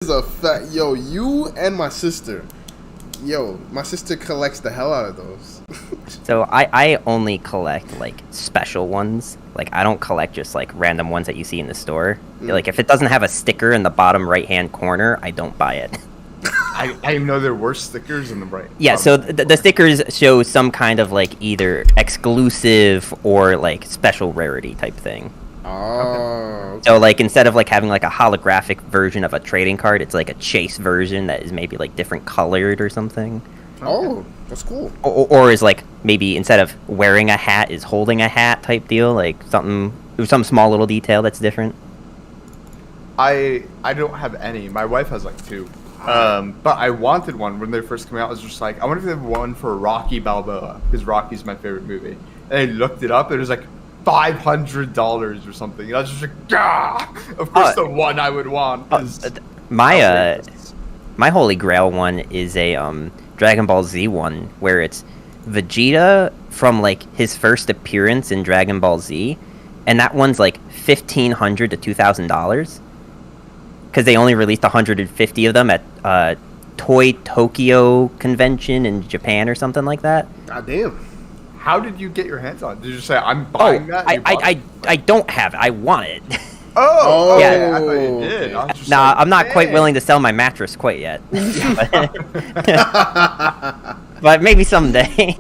is a fact. Yo, you and my sister. Yo, my sister collects the hell out of those. So I only collect like special ones. Like I don't collect just like random ones that you see in the store. Like if it doesn't have a sticker in the bottom right hand corner, I don't buy it. I didn't know there were stickers in the right. Yeah, so the stickers show some kind of like either exclusive or like special rarity type thing. Oh. Okay. So like instead of like having like a holographic version of a trading card, it's like a chase version that is maybe like different colored or something. Oh, that's cool. Or is like maybe instead of wearing a hat is holding a hat type deal, like some small little detail that's different. I don't have any. My wife has like two. But I wanted one when they first came out. I was just like, I wonder if they have one for Rocky Balboa, because Rocky's my favorite movie. And I looked it up, and it was like $500 or something. And I was just like, ah! Of course, the one I would want. My holy grail one is a Dragon Ball Z one where it's Vegeta from like his first appearance in Dragon Ball Z, and that one's like $1,500 to $2,000 because they only released 150 of them at Toy Tokyo convention in Japan or something like that. God damn. How did you get your hands on it? Did you just say, I'm buying that? I don't have it. I want it. Oh, yeah. Okay. I thought you did. Nah, I'm not quite willing to sell my mattress quite yet. But maybe someday.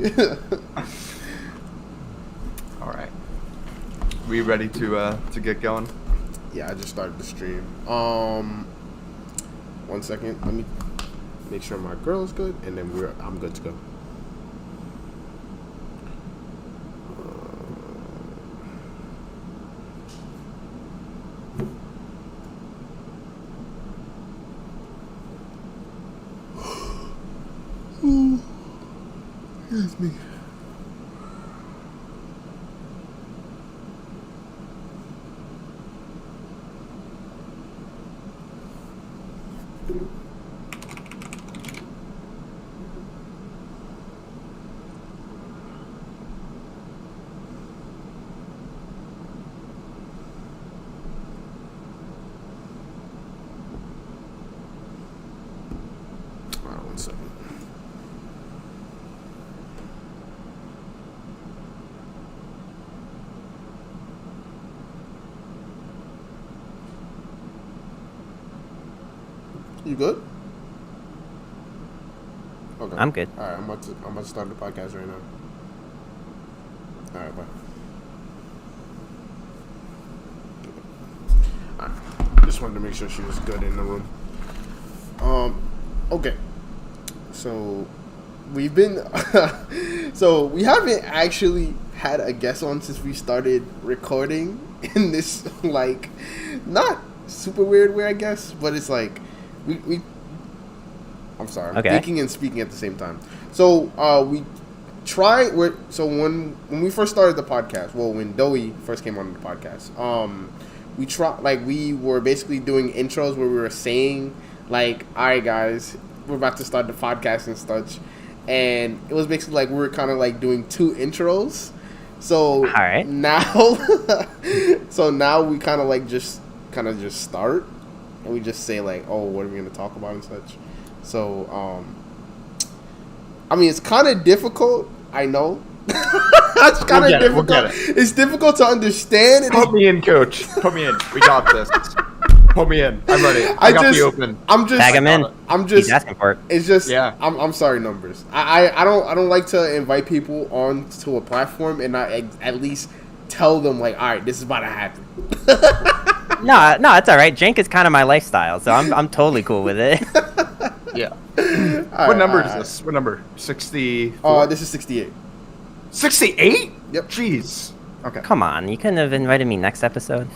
All right. We ready to get going? Yeah, I just started the stream. 1 second. Let me make sure my girl is good, and then I'm good to go. Excuse me. Alright, 1 second. You good? Okay. I'm good. All right, I'm about to start the podcast right now. All right, bye. All right. Just wanted to make sure she was good in the room. Okay. So we've been so we haven't actually had a guest on since we started recording in this like not super weird way, I guess, but it's like we I'm sorry. I'm thinking and speaking at the same time. So when we first started the podcast, well, when Doey first came on the podcast, we were basically doing intros where we were saying like, all right, guys, we're about to start the podcast and such, and it was basically like we were kind of like doing two intros. So all right. Now, we kind of just start, and we just say like, oh, what are we gonna talk about and such. So, I mean, it's kind of difficult. I know. It's kind of difficult. It's difficult to understand. Put me in, coach. Put me in. We got this. Put me in. I'm ready. I got the open. Tag him in. He's asking for it. It's just. Yeah. I'm sorry, numbers. I don't like to invite people onto a platform and not at least tell them like, all right, this is about to happen. No, it's all right. Jank is kind of my lifestyle, so I'm totally cool with it. Yeah. What number is this? What number? 60. This is 68. 68? Yep. Jeez. Okay. Come on, you couldn't have invited me next episode.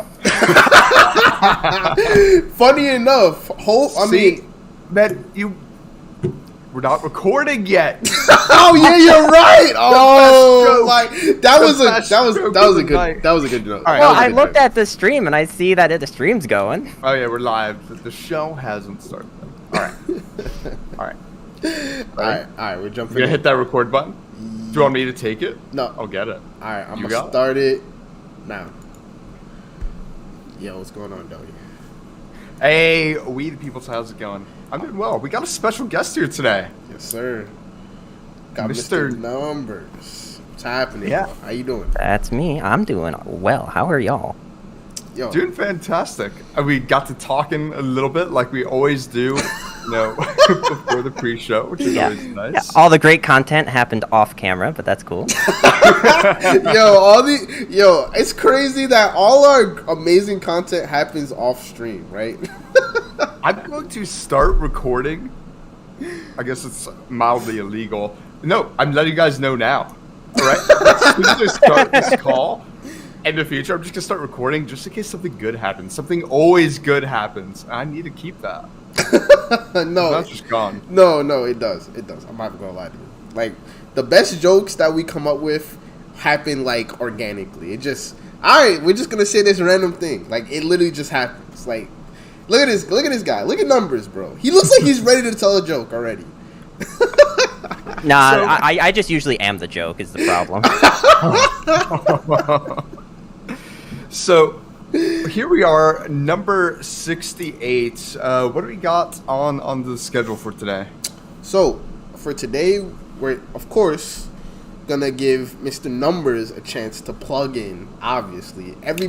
Funny enough, we're not recording yet. Oh yeah, you're right. Oh, that was a good joke. Right, well, I looked at the stream and I see that the stream's going. Oh yeah, we're live. The show hasn't started. All right. All right. We're jumping. You gonna hit that record button? Do you want me to take it? No. I'll get it. All right, I'm gonna start it now. Yo, what's going on, Dowie? Hey, we the people, how's it going? I'm doing well. We got a special guest here today. Yes, sir. Got Mr. Mr. Numbers. What's happening? Yeah. Bro? How you doing? That's me. I'm doing well. How are y'all? Yo, Doing fantastic. We got to talking a little bit like we always do, before the pre-show, which is always nice. Yeah, all the great content happened off camera, but that's cool. it's crazy that all our amazing content happens off stream, right? I'm going to start recording. I guess it's mildly illegal. No, I'm letting you guys know now. All right? As soon as I start this call, in the future, I'm just going to start recording just in case something good happens. Something always good happens. I need to keep that. No. That's just gone. No, it does. It does. I'm not even going to lie to you. Like, the best jokes that we come up with happen, like, organically. It just, all right, we're just going to say this random thing. Like, it literally just happens. Like, look at this guy. Look at Numbers, bro. He looks like he's ready to tell a joke already. Nah, So- I just usually am the joke is the problem. So, here we are, number 68. What do we got on the schedule for today? So, for today, we're, of course, going to give Mr. Numbers a chance to plug in, obviously. Every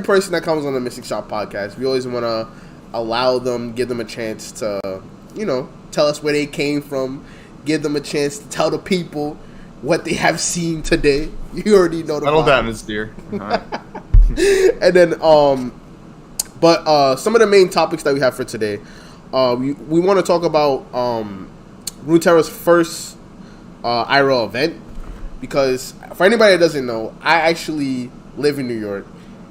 person that comes on the Mystic Shop podcast, we always want to allow them, give them a chance to, tell us where they came from, give them a chance to tell the people what they have seen today. You already know the Settle vibe. down, Miss Deer. All right. And then, some of the main topics that we have for today, we want to talk about Runeterra's first IRL event, because for anybody that doesn't know, I actually live in New York,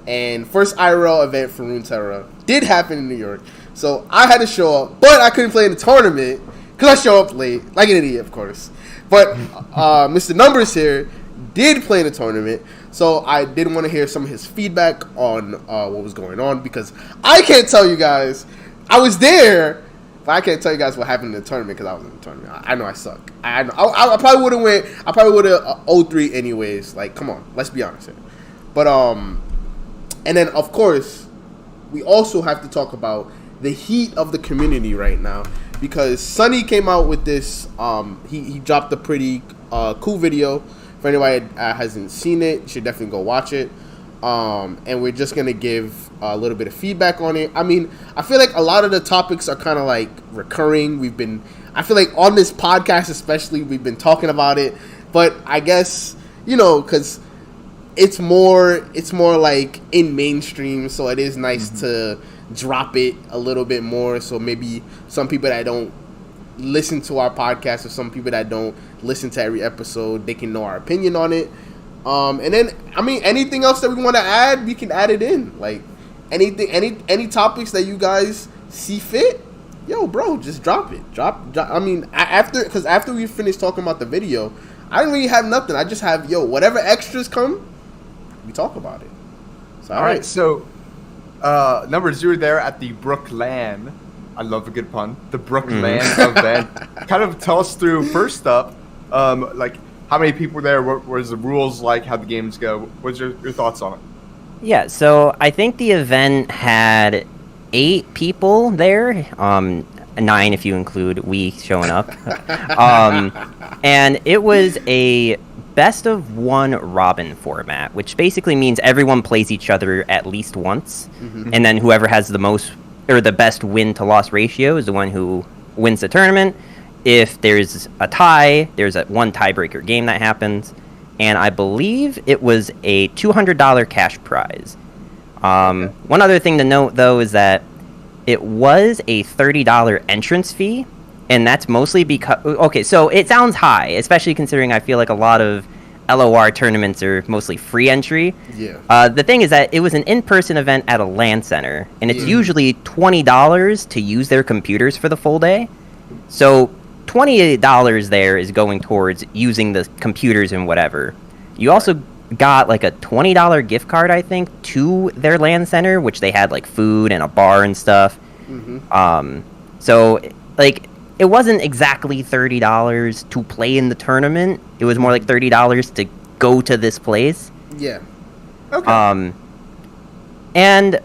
and first IRL event for Runeterra did happen in New York, so I had to show up, but I couldn't play in the tournament because I show up late, like an idiot, of course. But Mr. Numbers here did play in the tournament, so I did want to hear some of his feedback on what was going on, because I can't tell you guys, I was there, but I can't tell you guys what happened in the tournament because I was in the tournament. I know I suck. I probably would have went. I probably would have 0-3 anyways. Like, come on, let's be honest here. But and then of course, we also have to talk about the heat of the community right now, because Sunny came out with this. He dropped a pretty cool video. For anybody that hasn't seen it, you should definitely go watch it. And we're just gonna give a little bit of feedback on it. I mean, I feel like a lot of the topics are kind of like recurring. I feel like on this podcast especially, we've been talking about it, but I guess, because it's more like in mainstream, so it is nice to drop it a little bit more, so maybe some people that don't listen to our podcast, or some people that don't listen to every episode, they can know our opinion on it. And then, I mean, anything else that we want to add, we can add it in. Like, anything, any topics that you guys see fit, yo, bro, just drop it. Drop. I mean, after we finish talking about the video, I didn't really have nothing. I just have, whatever extras come, we talk about it. So, All right, so Numbers, you were there at the Brookland. I love a good pun. The Brookland event. Kind of tell us through, first up, like, how many people were there? What was the rules like? How'd the games go? What's your thoughts on it? Yeah, so I think the event had 8 people there, 9 if you include we showing up. And it was a best of 1 Robin format, which basically means everyone plays each other at least once, and then whoever has the most or the best win to loss ratio is the one who wins the tournament. If there's a tie, there's one tiebreaker game that happens, and I believe it was a $200 cash prize. One other thing to note, though, is that it was a $30 entrance fee, and that's mostly because... Okay, so it sounds high, especially considering I feel like a lot of LOR tournaments are mostly free entry. Yeah. The thing is that it was an in-person event at a LAN center, and it's usually $20 to use their computers for the full day. So $28 there is going towards using the computers and whatever. You also got like a $20 gift card, I think, to their LAN center, which they had like food and a bar and stuff. So like it wasn't exactly $30 to play in the tournament. It was more like $30 to go to this place. Yeah. Okay. And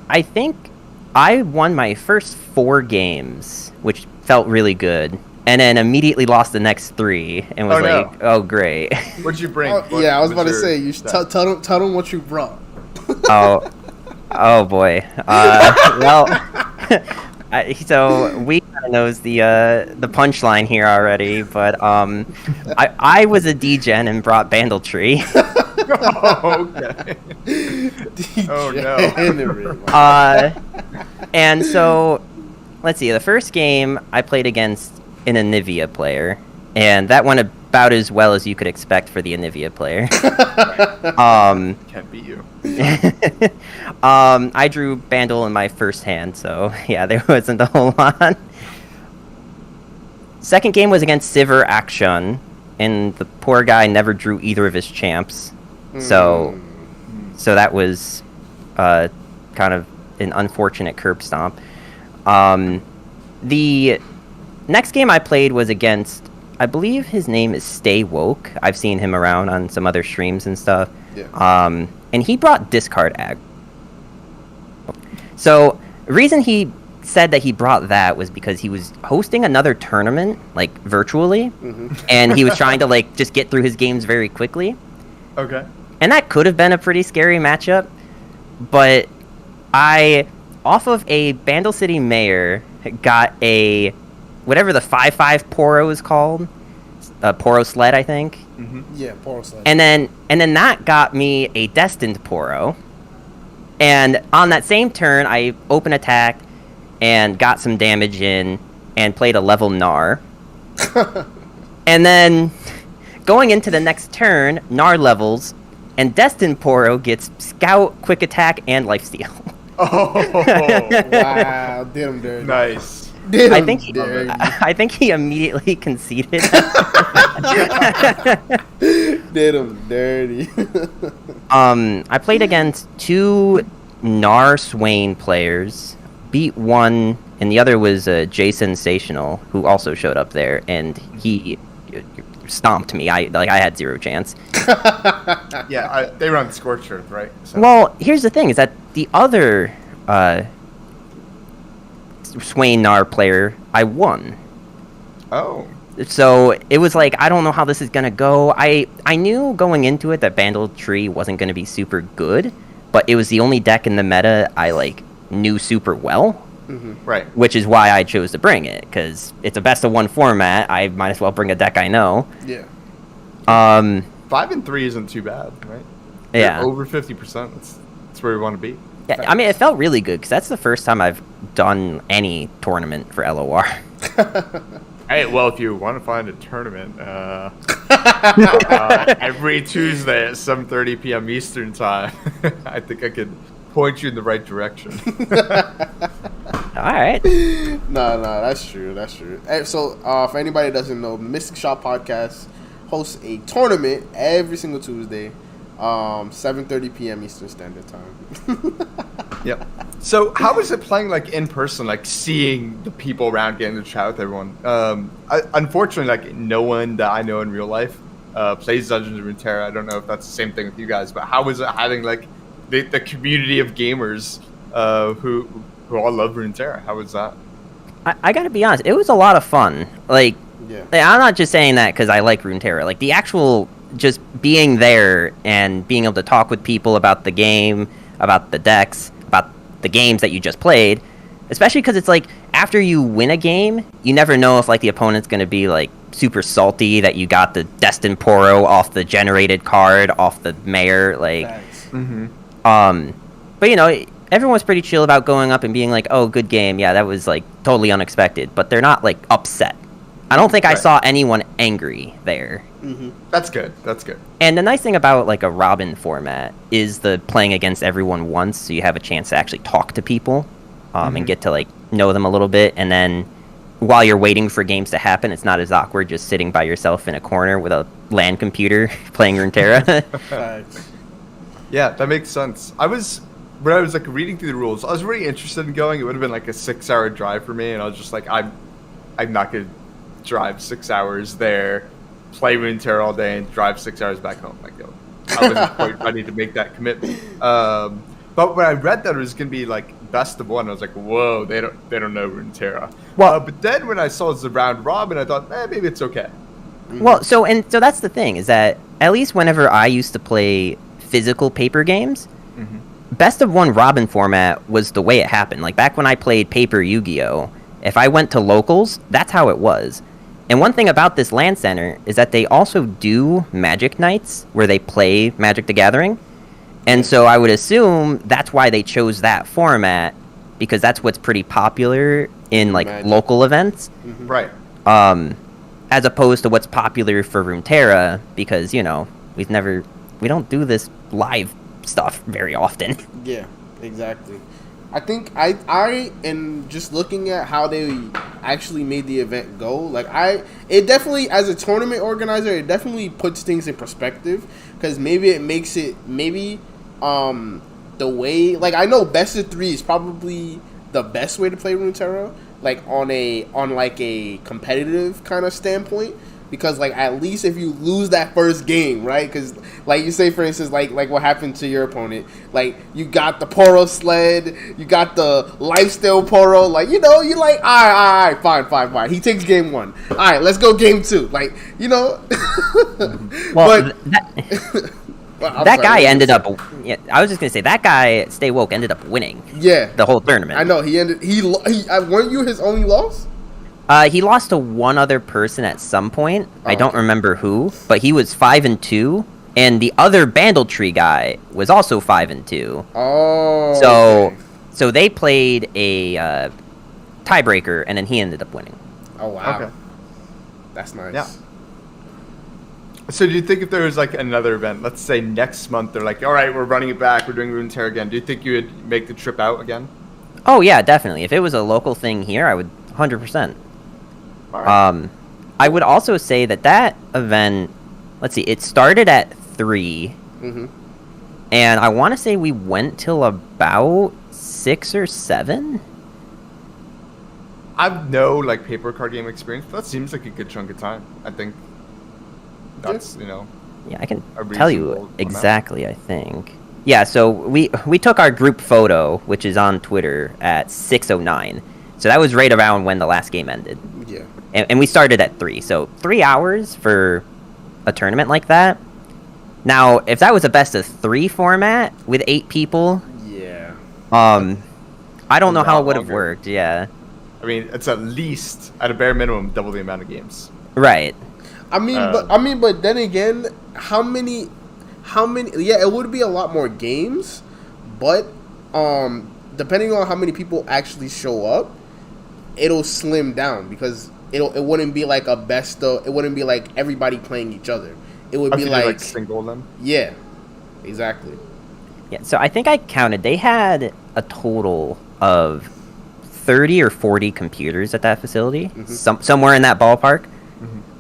I think I won my first 4 games, which felt really good, and then immediately lost the next 3, and was oh great. What'd you bring? I was about to say, you should tell them what you brought. Oh boy. Well, so we kind of knows the punchline here already, but I was a degen and brought Bandletree. Oh, okay. Oh no. And so let's see. The first game I played against an Anivia player, and that went about as well as you could expect for the Anivia player. Can't beat you. I drew Bandle in my first hand, so yeah, there wasn't a whole lot. Second game was against Sivir Action, and the poor guy never drew either of his champs. So that was kind of an unfortunate curb stomp. The next game I played was against, I believe his name is Stay Woke. I've seen him around on some other streams and stuff. Yeah. And he brought discard ag. So the reason he said that he brought that was because he was hosting another tournament, like virtually, and he was trying to like just get through his games very quickly. Okay. And that could have been a pretty scary matchup, but I, off of a Bandle City Mayor, got a, whatever the 5/5 Poro is called, a Poro Sled, I think. Yeah, Poro Sled. And then that got me a Destined Poro, and on that same turn, I open attacked and got some damage in and played a level Gnar. And then going into the next turn, Gnar levels, and Destined Poro gets Scout, Quick Attack, and Lifesteal. Oh, wow. Did him dirty. Nice. I think he immediately conceded. Did him dirty. I played against 2 Gnar Swain players, beat one, and the other was Jay Sensational, who also showed up there, and he stomped me. I had 0 chance. Yeah, they run Scorched Earth, right? So. Well, here's the thing: is that the other Swain Gnar player, I won. Oh. So it was like, I don't know how this is gonna go. I knew going into it that Bandletree wasn't gonna be super good, but it was the only deck in the meta I like knew super well. Right. Which is why I chose to bring it, because it's a best of 1 format. I might as well bring a deck I know. Yeah. 5 and 3 isn't too bad, right? Yeah. Over 50%. That's where we want to be. Yeah, I mean, it felt really good, because that's the first time I've done any tournament for LOR. Hey, well, if you want to find a tournament, every Tuesday at 7:30 p.m. Eastern time, I think I could point you in the right direction. All right. No, that's true. That's true. So, for anybody that doesn't know, Mystic Shop Podcast hosts a tournament every single Tuesday, 7:30 p.m. Eastern Standard Time. Yep. So, how is it playing like in person, like seeing the people around, getting to chat with everyone? Unfortunately, like no one that I know in real life plays Dungeons and Runeterra. I don't know if that's the same thing with you guys, but how is it having like the community of gamers who all love Runeterra? How was that? I gotta be honest, it was a lot of fun. Like, Yeah. I'm not just saying that because I like Runeterra. Like, the actual just being there and being able to talk with people about the game, about the decks, about the games that you just played, especially because it's like, after you win a game, you never know if like the opponent's going to be like super salty that you got the Destined Poro off the generated card, off the Mayor, like... But you know, everyone was pretty chill about going up and being like, oh, good game, yeah, that was like totally unexpected, but they're not like upset. I don't think I saw anyone angry there. That's good. That's good. And the nice thing about like a Robin format is the playing against everyone once, so you have a chance to actually talk to people and get to like know them a little bit. And then while you're waiting for games to happen, it's not as awkward just sitting by yourself in a corner with a LAN computer playing Runeterra. Yeah, that makes sense. When I was like reading through the rules, I was really interested in going. It would have been like a 6-hour drive for me, and I was just like, I'm not gonna drive 6 hours there, play Runeterra all day, and drive 6 hours back home. Like, I wasn't quite ready to make that commitment. But when I read that it was gonna be like best of one. I was like, whoa, they don't know Runeterra. Well- But then when I saw it was the round robin, I thought, maybe it's okay. Well, so that's the thing, is that at least whenever I used to play physical paper games, best of one Robin format was the way it happened. Like back when I played paper Yu-Gi-Oh, if I went to locals, that's how it was. And one thing about this LAN center is that they also do Magic Nights where they play Magic the Gathering. And so I would assume that's why they chose that format, because that's what's pretty popular in like Magic. local events. Right. As opposed to what's popular for Runeterra, because, you know, we don't do this live stuff very often. Yeah, exactly. I think I and just looking at how they actually made the event go, like it definitely, as a tournament organizer, it definitely puts things in perspective, because maybe it makes it the way, like, I know best of 3 is probably the best way to play Runeterra, like on a competitive kind of standpoint, because like at least if you lose that first game, right? Because like you say, for instance, like what happened to your opponent, like you got the Poro sled, you got the lifesteal Poro, like, you know, you're like, all right, fine. He takes game 1. All right, let's go game 2. Like, you know. Well, Well, that guy ended up. Yeah, I was just gonna say that guy, Stay Woke, ended up winning. Yeah, the whole tournament. I know he ended. Weren't you his only loss? He lost to one other person at some point. Oh, I don't okay. remember who, but he was 5-2, and the other Bandletree guy was also 5-2. Oh, So, so they played a tiebreaker, and then he ended up winning. Oh wow, Okay. That's nice. Yeah. So do you think if there was like another event, let's say next month, they're like, all right, we're running it back, we're doing Runeterra again, do you think you would make the trip out again? Oh yeah, definitely. If it was a local thing here, I would 100%. All right. I would also say that event, let's see, it started at 3, and I want to say we went till about 6 or 7. I've no like paper card game experience, but that seems like a good chunk of time. I think that's, you know. Yeah, I can A tell reasonable you amount. exactly, I think. Yeah, so we took our group photo, which is on Twitter, at 6:09. So that was right around when the last game ended. Yeah. And we started at 3. So 3 hours for a tournament like that. Now, if that was a best of 3 format with 8 people, Yeah. I don't know how Not it would have longer. worked, yeah. I mean, it's at least, at a bare minimum, double the amount of games. Right. I mean, but then again, how many? Yeah, it would be a lot more games, but depending on how many people actually show up, it'll slim down, because it wouldn't be like a best of. It wouldn't be like everybody playing each other. It would Or be if you do, like single them. yeah, exactly. Yeah, so I think I counted. They had a total of 30 or 40 computers at that facility, somewhere in that ballpark.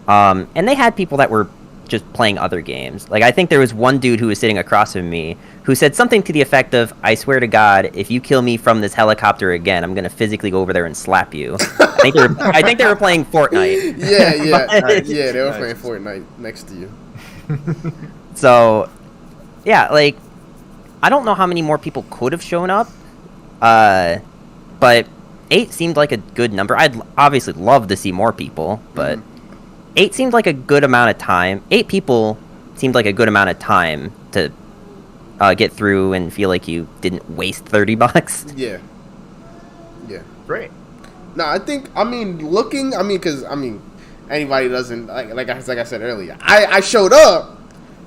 And they had people that were just playing other games. Like, I think there was one dude who was sitting across from me who said something to the effect of, "I swear to God, if you kill me from this helicopter again, I'm gonna physically go over there and slap you." I think they were playing Fortnite. Yeah, But- yeah. They were Nice. playing Fortnite next to you. So, yeah, like, I don't know how many more people could have shown up, but 8 seemed like a good number. I'd obviously love to see more people, but 8 seemed like a good amount of time. 8 people seemed like a good amount of time to get through and feel like you didn't waste $30. Yeah. Yeah. Great. No, I think, because anybody doesn't, like I said earlier, I showed up,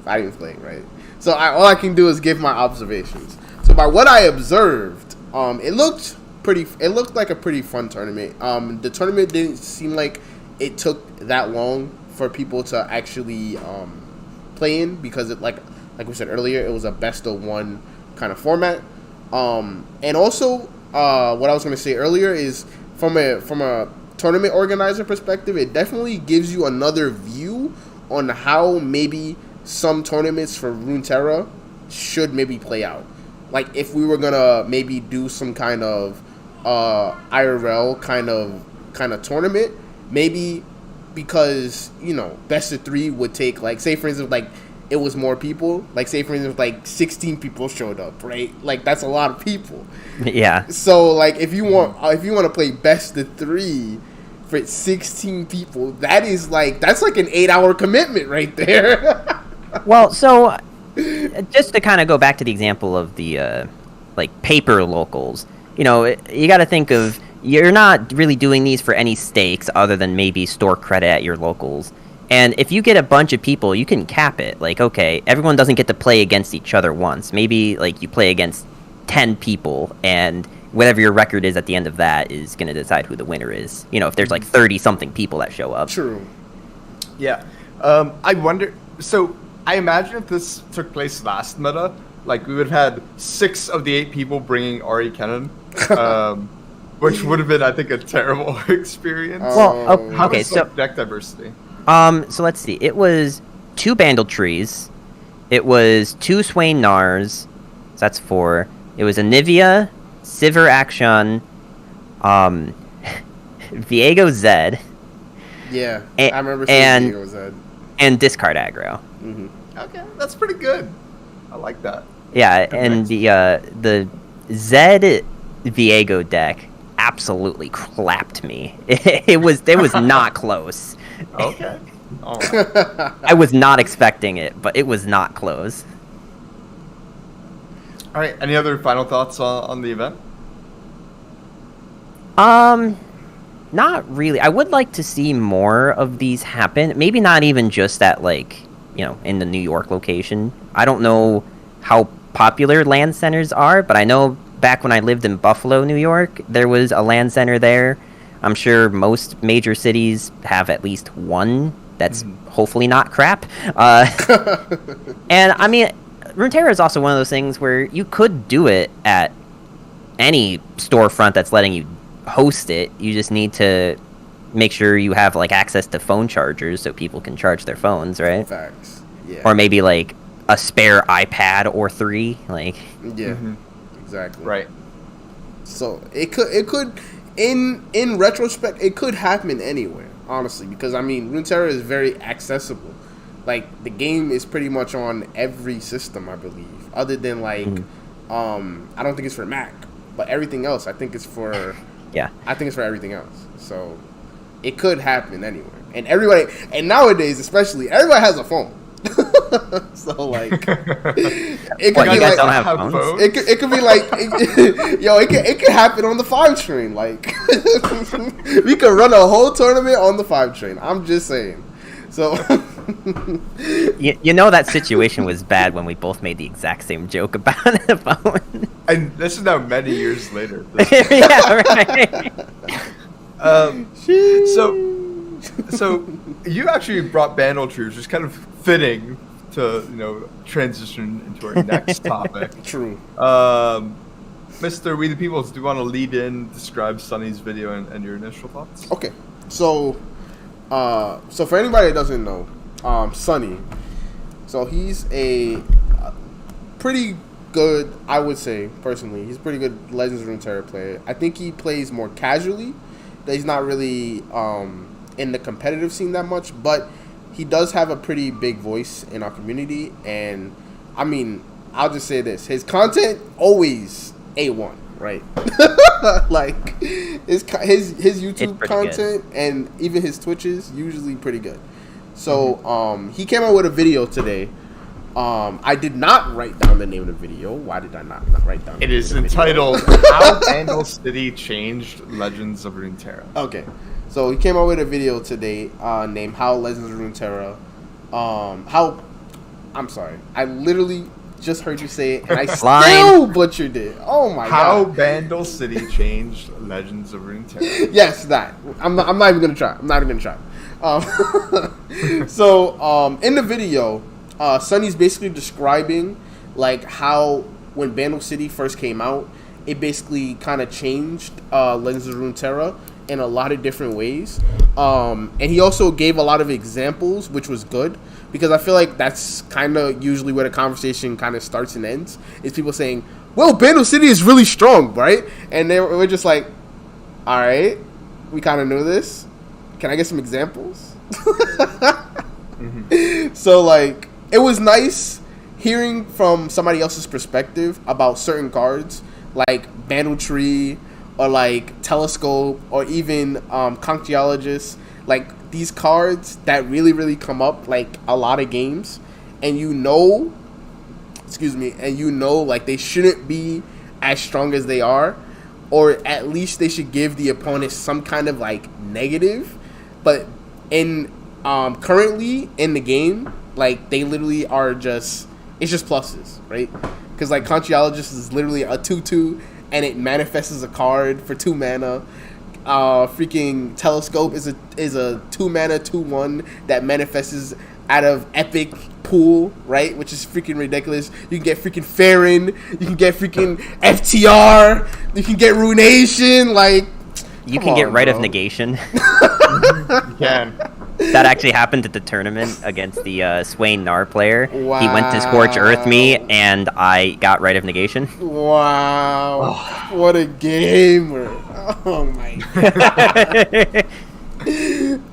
I didn't play, right? So all I can do is give my observations. So by what I observed, it looked like a pretty fun tournament. The tournament didn't seem like it took that long for people to actually play in, because it, like we said earlier, it was a best of one kind of format. And also, what I was going to say earlier is, from a tournament organizer perspective, it definitely gives you another view on how maybe some tournaments for Runeterra should maybe play out. Like, if we were gonna maybe do some kind of IRL kind of tournament, maybe, because, you know, best of 3 would take, like, say for instance, like, it was more people. Like, say for instance, like 16 people showed up, right? Like, that's a lot of people. Yeah. So like, if you want to play best of 3 for 16 people, that's like an 8-hour commitment right there. Well, so just to kind of go back to the example of the like paper locals, you know, you got to think of, you're not really doing these for any stakes other than maybe store credit at your locals. And if you get a bunch of people, you can cap it. Like, okay, everyone doesn't get to play against each other once. Maybe like you play against 10 people, and whatever your record is at the end of that is going to decide who the winner is. You know, if there's like 30-something people that show up. True. Yeah. I wonder. So I imagine if this took place last meta, like we would have had 6 of the 8 people bringing Ari Kennan, which would have been, I think, a terrible experience. Well, okay, so deck diversity. So let's see. It was 2 Bandle Trees. It was 2 Swain Nars. So that's 4. It was Anivia, Sivir Action, Viego Zed. Yeah, I remember seeing Viego Zed. And discard aggro. Mm-hmm. Okay, that's pretty good. I like that. Yeah, and the Zed Viego deck absolutely clapped me. It was not close. Okay. All right. I was not expecting it, but it was not close. All right. Any other final thoughts on the event? Not really. I would like to see more of these happen. Maybe not even just at, like, you know, in the New York location. I don't know how popular LAN centers are, but I know back when I lived in Buffalo, New York, there was a LAN center there. I'm sure most major cities have at least one that's hopefully not crap. And, I mean, Runeterra is also one of those things where you could do it at any storefront that's letting you host it. You just need to make sure you have, like, access to phone chargers so people can charge their phones, right? Facts. Yeah. Or maybe, like, a spare iPad or 3, like... Yeah, exactly. Right. So, it could... In retrospect, it could happen anywhere, honestly, because I mean, Runeterra is very accessible. Like, the game is pretty much on every system, I believe, other than like, I don't think it's for Mac, but everything else, I think it's for. Yeah. I think it's for everything else. So, it could happen anywhere, and everybody, and nowadays especially, everybody has a phone. So like, it could be like, don't have phones? It could be like, it could happen on the 5 train. Like, we could run a whole tournament on the 5 train. I'm just saying. So, you know that situation was bad when we both made the exact same joke about the phone. And this is now many years later. Yeah, right. So you actually brought Bandle Tree, which is kind of fitting to, you know, transition into our next topic. True. Mr. We the Peoples, do you want to lead in, describe Sunny's video and your initial thoughts? Okay. So for anybody that doesn't know, Sunny, so he's a pretty good, I would say, personally, he's a pretty good Legends of Runeterra player. I think he plays more casually. That he's not really in the competitive scene that much, but he does have a pretty big voice in our community, and I mean, I'll just say this: his content always A1, right? Like his YouTube content and even his Twitches usually pretty good. So he came out with a video today. I did not write down the name of the video. Why did I not write down? It is entitled "How Bandle City Changed Legends of Runeterra." Okay. So he came out with a video today named "How Legends of Runeterra." I'm sorry, I literally just heard you say it, and I still butchered it. Oh my god! How Bandle City Changed Legends of Runeterra. Yes, that. I'm not even gonna try. So in the video, Sunny's basically describing like how when Bandle City first came out, it basically kind of changed Legends of Runeterra in a lot of different ways, and he also gave a lot of examples, which was good, because I feel like that's kind of usually where the conversation kind of starts and ends, is people saying, well, Bandle City is really strong, right? And we're just like, all right, we kind of knew this. Can I get some examples? So like, it was nice hearing from somebody else's perspective about certain cards like Bandletree or like Telescope or even Conchiologist, like these cards that really, really come up like a lot of games, and like they shouldn't be as strong as they are, or at least they should give the opponent some kind of like negative. But in currently in the game, like they literally are just, it's just pluses, right? Because like Conchiologist is literally a 2/2 and it manifests as a card for 2 mana. Freaking Telescope is a 2 mana 2/1 that manifests out of Epic Pool, right? Which is freaking ridiculous. You can get freaking Farron, you can get freaking FTR, you can get Runation, like you can get Rite of Negation. You can. That actually happened at the tournament against the Swain Nar player. Wow. He went to Scorch Earth me, and I got Rite of Negation. Wow. What a gamer. Oh my god.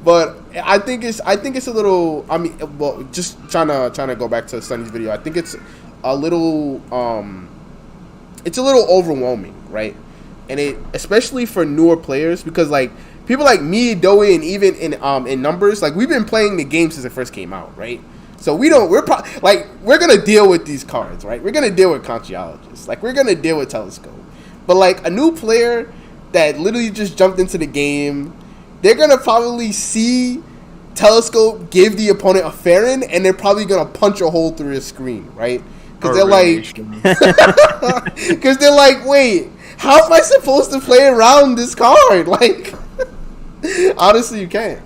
But I think it's a little, I mean, well, just trying to go back to Sunny's video. I think it's a little overwhelming, right? And it, especially for newer players, because like people like me, Doey, and even in numbers, like we've been playing the game since it first came out, right? So we're gonna deal with these cards, right? We're gonna deal with Conchiologists, like we're gonna deal with Telescope. But like a new player that literally just jumped into the game, they're gonna probably see Telescope give the opponent a Farron, and they're probably gonna punch a hole through his screen, right? Because they're like, wait, how am I supposed to play around this card? Like, honestly, you can't.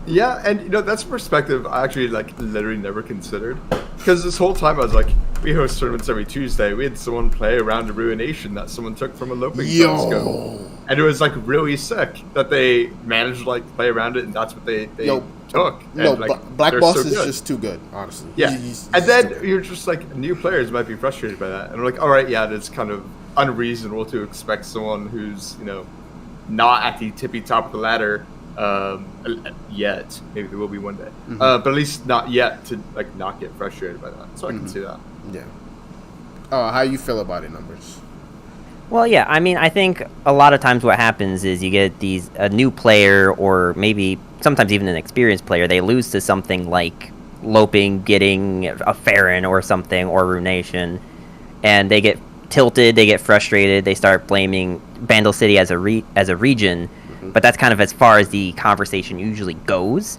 Yeah, and that's a perspective I actually like literally never considered, because this whole time I was like, we host tournaments every Tuesday. We had someone play around a Ruination that someone took from a Loping Telescope, and it was like really sick that they managed to like play around it, and that's what they took. No, and, like, Black they're Boss so is good. just too good, honestly. Yeah, He's and then too good. you're just like, new players might be frustrated by that, and I'm like, all right, yeah, it's kind of unreasonable to expect someone who's not at the tippy top of the ladder yet. Maybe there will be one day, but at least not yet to like not get frustrated by that. So I can see that. Yeah. How you feel about it, numbers? Well, yeah, I mean, I think a lot of times what happens is you get a new player, or maybe sometimes even an experienced player, they lose to something like Loping, getting a Farron or something, or Runation, and they get tilted, they get frustrated, they start blaming Bandle City as a region, but that's kind of as far as the conversation usually goes.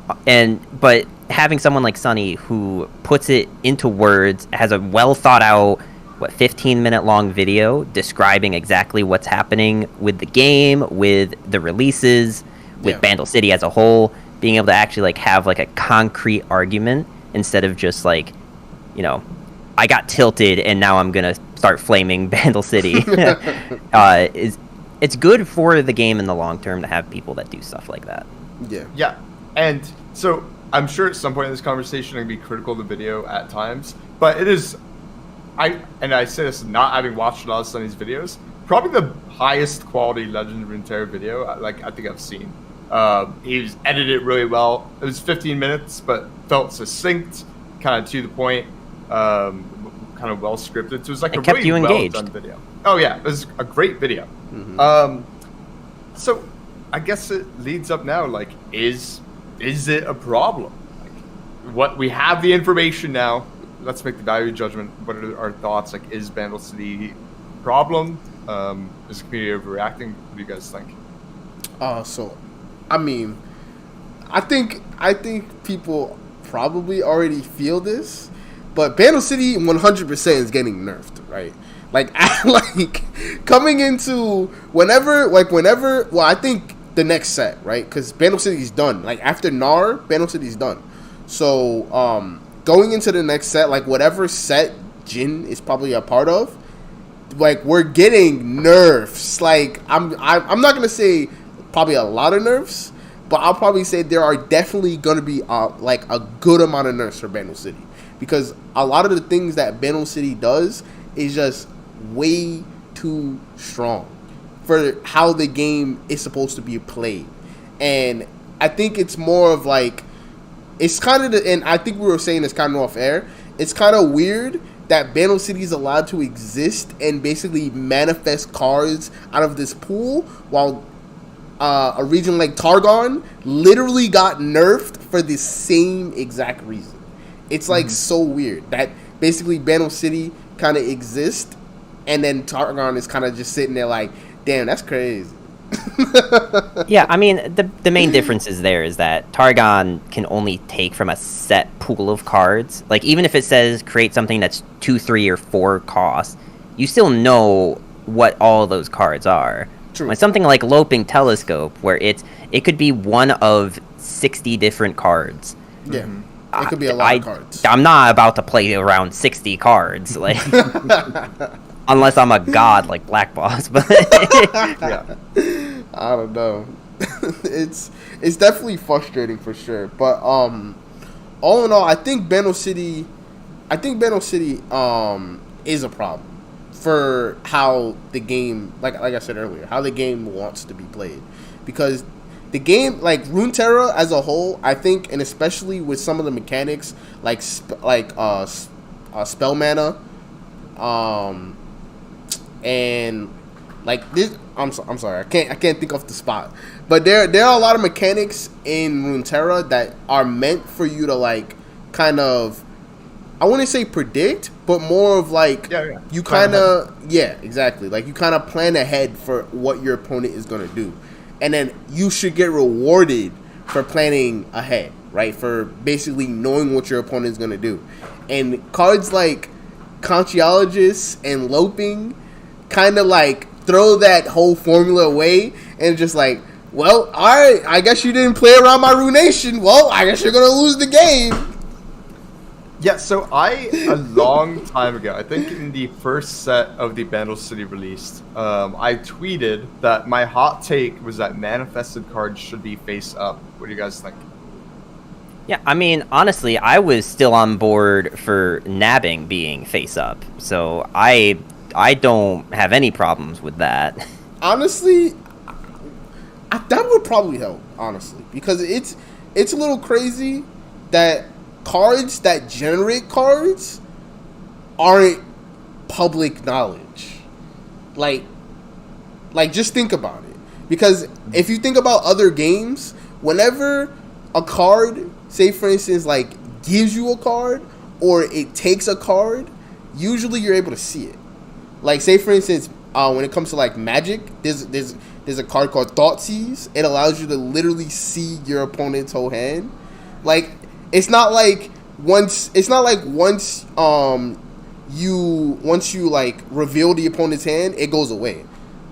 But having someone like Sunny who puts it into words, has a well thought out 15-minute long video describing exactly what's happening with the game, with the releases, with Bandle City as a whole, being able to actually like have like a concrete argument instead of just like, I got tilted and now I'm gonna start flaming Bandle City. It's good for the game in the long term to have people that do stuff like that. Yeah, and so I'm sure at some point in this conversation I'm gonna be critical of the video at times, but it is, I say this not having watched a lot of Sunny's videos, probably the highest quality Legend of Runeterra video I think I've seen. He's edited it really well. It was 15 minutes, but felt succinct, kind of to the point, kind of well scripted. So it was like it a kept really you engaged. well done video. Oh yeah, it was a great video. So I guess it leads up now. Like, is it a problem? Like, what we have the information now. Let's make the value judgment. What are our thoughts? Like, is Bandle City a problem? Is the community overreacting? What do you guys think? So, I mean, I think people probably already feel this, but Bandle City 100% is getting nerfed, right? Like, coming into whenever, well, I think the next set, right? Because Bandle City's done. Like, after Nar, Bandle City's done. So, going into the next set, like, whatever set Jin is probably a part of, like, we're getting nerfs. Like, I'm not gonna say probably a lot of nerfs, but I'll probably say there are definitely gonna be like a good amount of nerfs for Bandle City, because a lot of the things that Bandle City does is just way too strong for how the game is supposed to be played. And I think it's more of like it's kind of and I think we were saying this kind of off air. It's kind of weird that Battle City is allowed to exist and basically manifest cards out of this pool, while a region like Targon literally got nerfed for the same exact reason. It's like so weird that basically Battle City kind of exists, and then Targon is kind of just sitting there like, damn, that's crazy. Yeah, I mean, the main difference is that Targon can only take from a set pool of cards. Like, even if it says create something that's 2, 3, or 4 cost, you still know what all those cards are. True. When something like Loping Telescope, where it could be one of 60 different cards. Yeah, it could be a lot of cards. I'm not about to play around 60 cards, like unless I'm a god like Black Boss. But Yeah. I don't know. it's definitely frustrating for sure. But all in all, I think Battle City is a problem for how the game, like I said earlier, how the game wants to be played. Because the game, like Runeterra as a whole, I think, and especially with some of the mechanics like spell mana, and like this, I'm sorry, I can't think of the spot, but there are a lot of mechanics in Runeterra that are meant for you to like kind of, I wouldn't say predict, but more of like you kind of exactly, like you kind of plan ahead for what your opponent is gonna do, and then you should get rewarded for planning ahead, right? For basically knowing what your opponent is gonna do, and cards like Consciologist and Loping kind of like throw that whole formula away and just like, well, alright, I guess you didn't play around my Runation. Well, I guess you're gonna lose the game. Yeah, so a long time ago, I think in the first set of the Battle City released, I tweeted that my hot take was that manifested cards should be face up. What do you guys think? yeah, I mean, honestly, I was still on board for nabbing being face up, so I don't have any problems with that. Honestly, that would probably help, honestly, because it's a little crazy that cards that generate cards aren't public knowledge. Like just think about it. Because if you think about other games, whenever a card, say for instance, like gives you a card or it takes a card, usually you're able to see it. Like, say for instance, when it comes to like Magic, there's a card called Thoughtseize. It allows you to literally see your opponent's whole hand. Like, it's not like once you like reveal the opponent's hand, it goes away.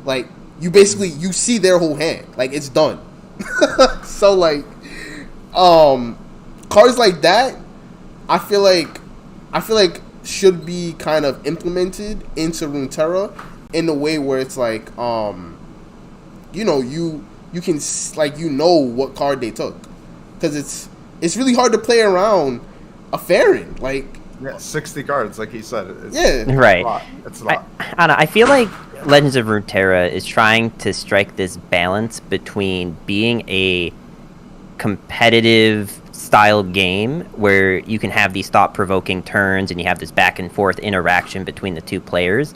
Like, you basically you see their whole hand. Like, it's done. So like cards like that, I feel like should be kind of implemented into Runeterra in a way where it's like, you know, you can like, you know what card they took, because it's really hard to play around a Farron, like 60 cards, like he said. Right. It's a lot. I don't know. I feel like Legends of Runeterra is trying to strike this balance between being a competitive style game where you can have these thought-provoking turns and you have this back and forth interaction between the two players,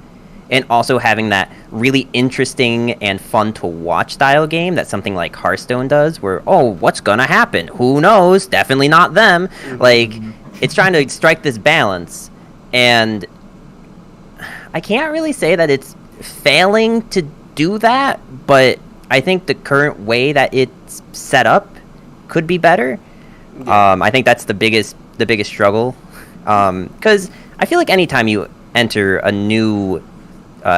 and also having that really interesting and fun to watch style game that something like Hearthstone does, where, oh, what's gonna happen? Who knows? Definitely not them. Like, it's trying to strike this balance, and I can't really say that it's failing to do that, but I think the current way that it's set up could be better. I think that's the biggest struggle, because I feel like anytime you enter a new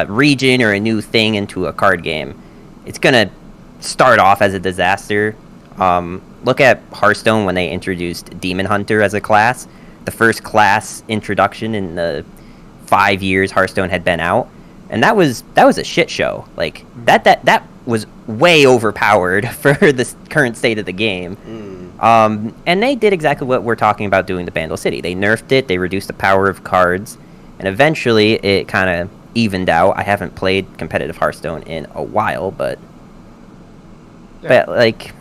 region or a new thing into a card game, it's gonna start off as a disaster. Look at Hearthstone when they introduced Demon Hunter as a class. The first class introduction in the 5 years Hearthstone had been out, and that was a shit show. Like that was way overpowered for the current state of the game. And they did exactly what we're talking about doing to Battle City. They nerfed it, they reduced the power of cards, and eventually it kind of evened out. I haven't played competitive Hearthstone in a while, but like...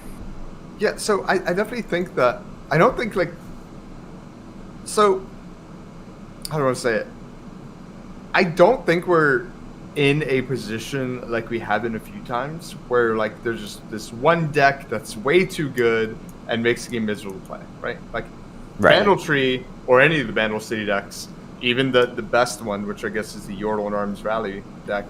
Yeah, so I definitely think that I don't think like. So, how do I want to say it? I don't think we're in a position like we have been a few times where like there's just this one deck that's way too good and makes the game miserable to play, right? Like Bandle Tree or any of the Bandle City decks, even the best one, which I guess is the Yordle and Arms Rally deck.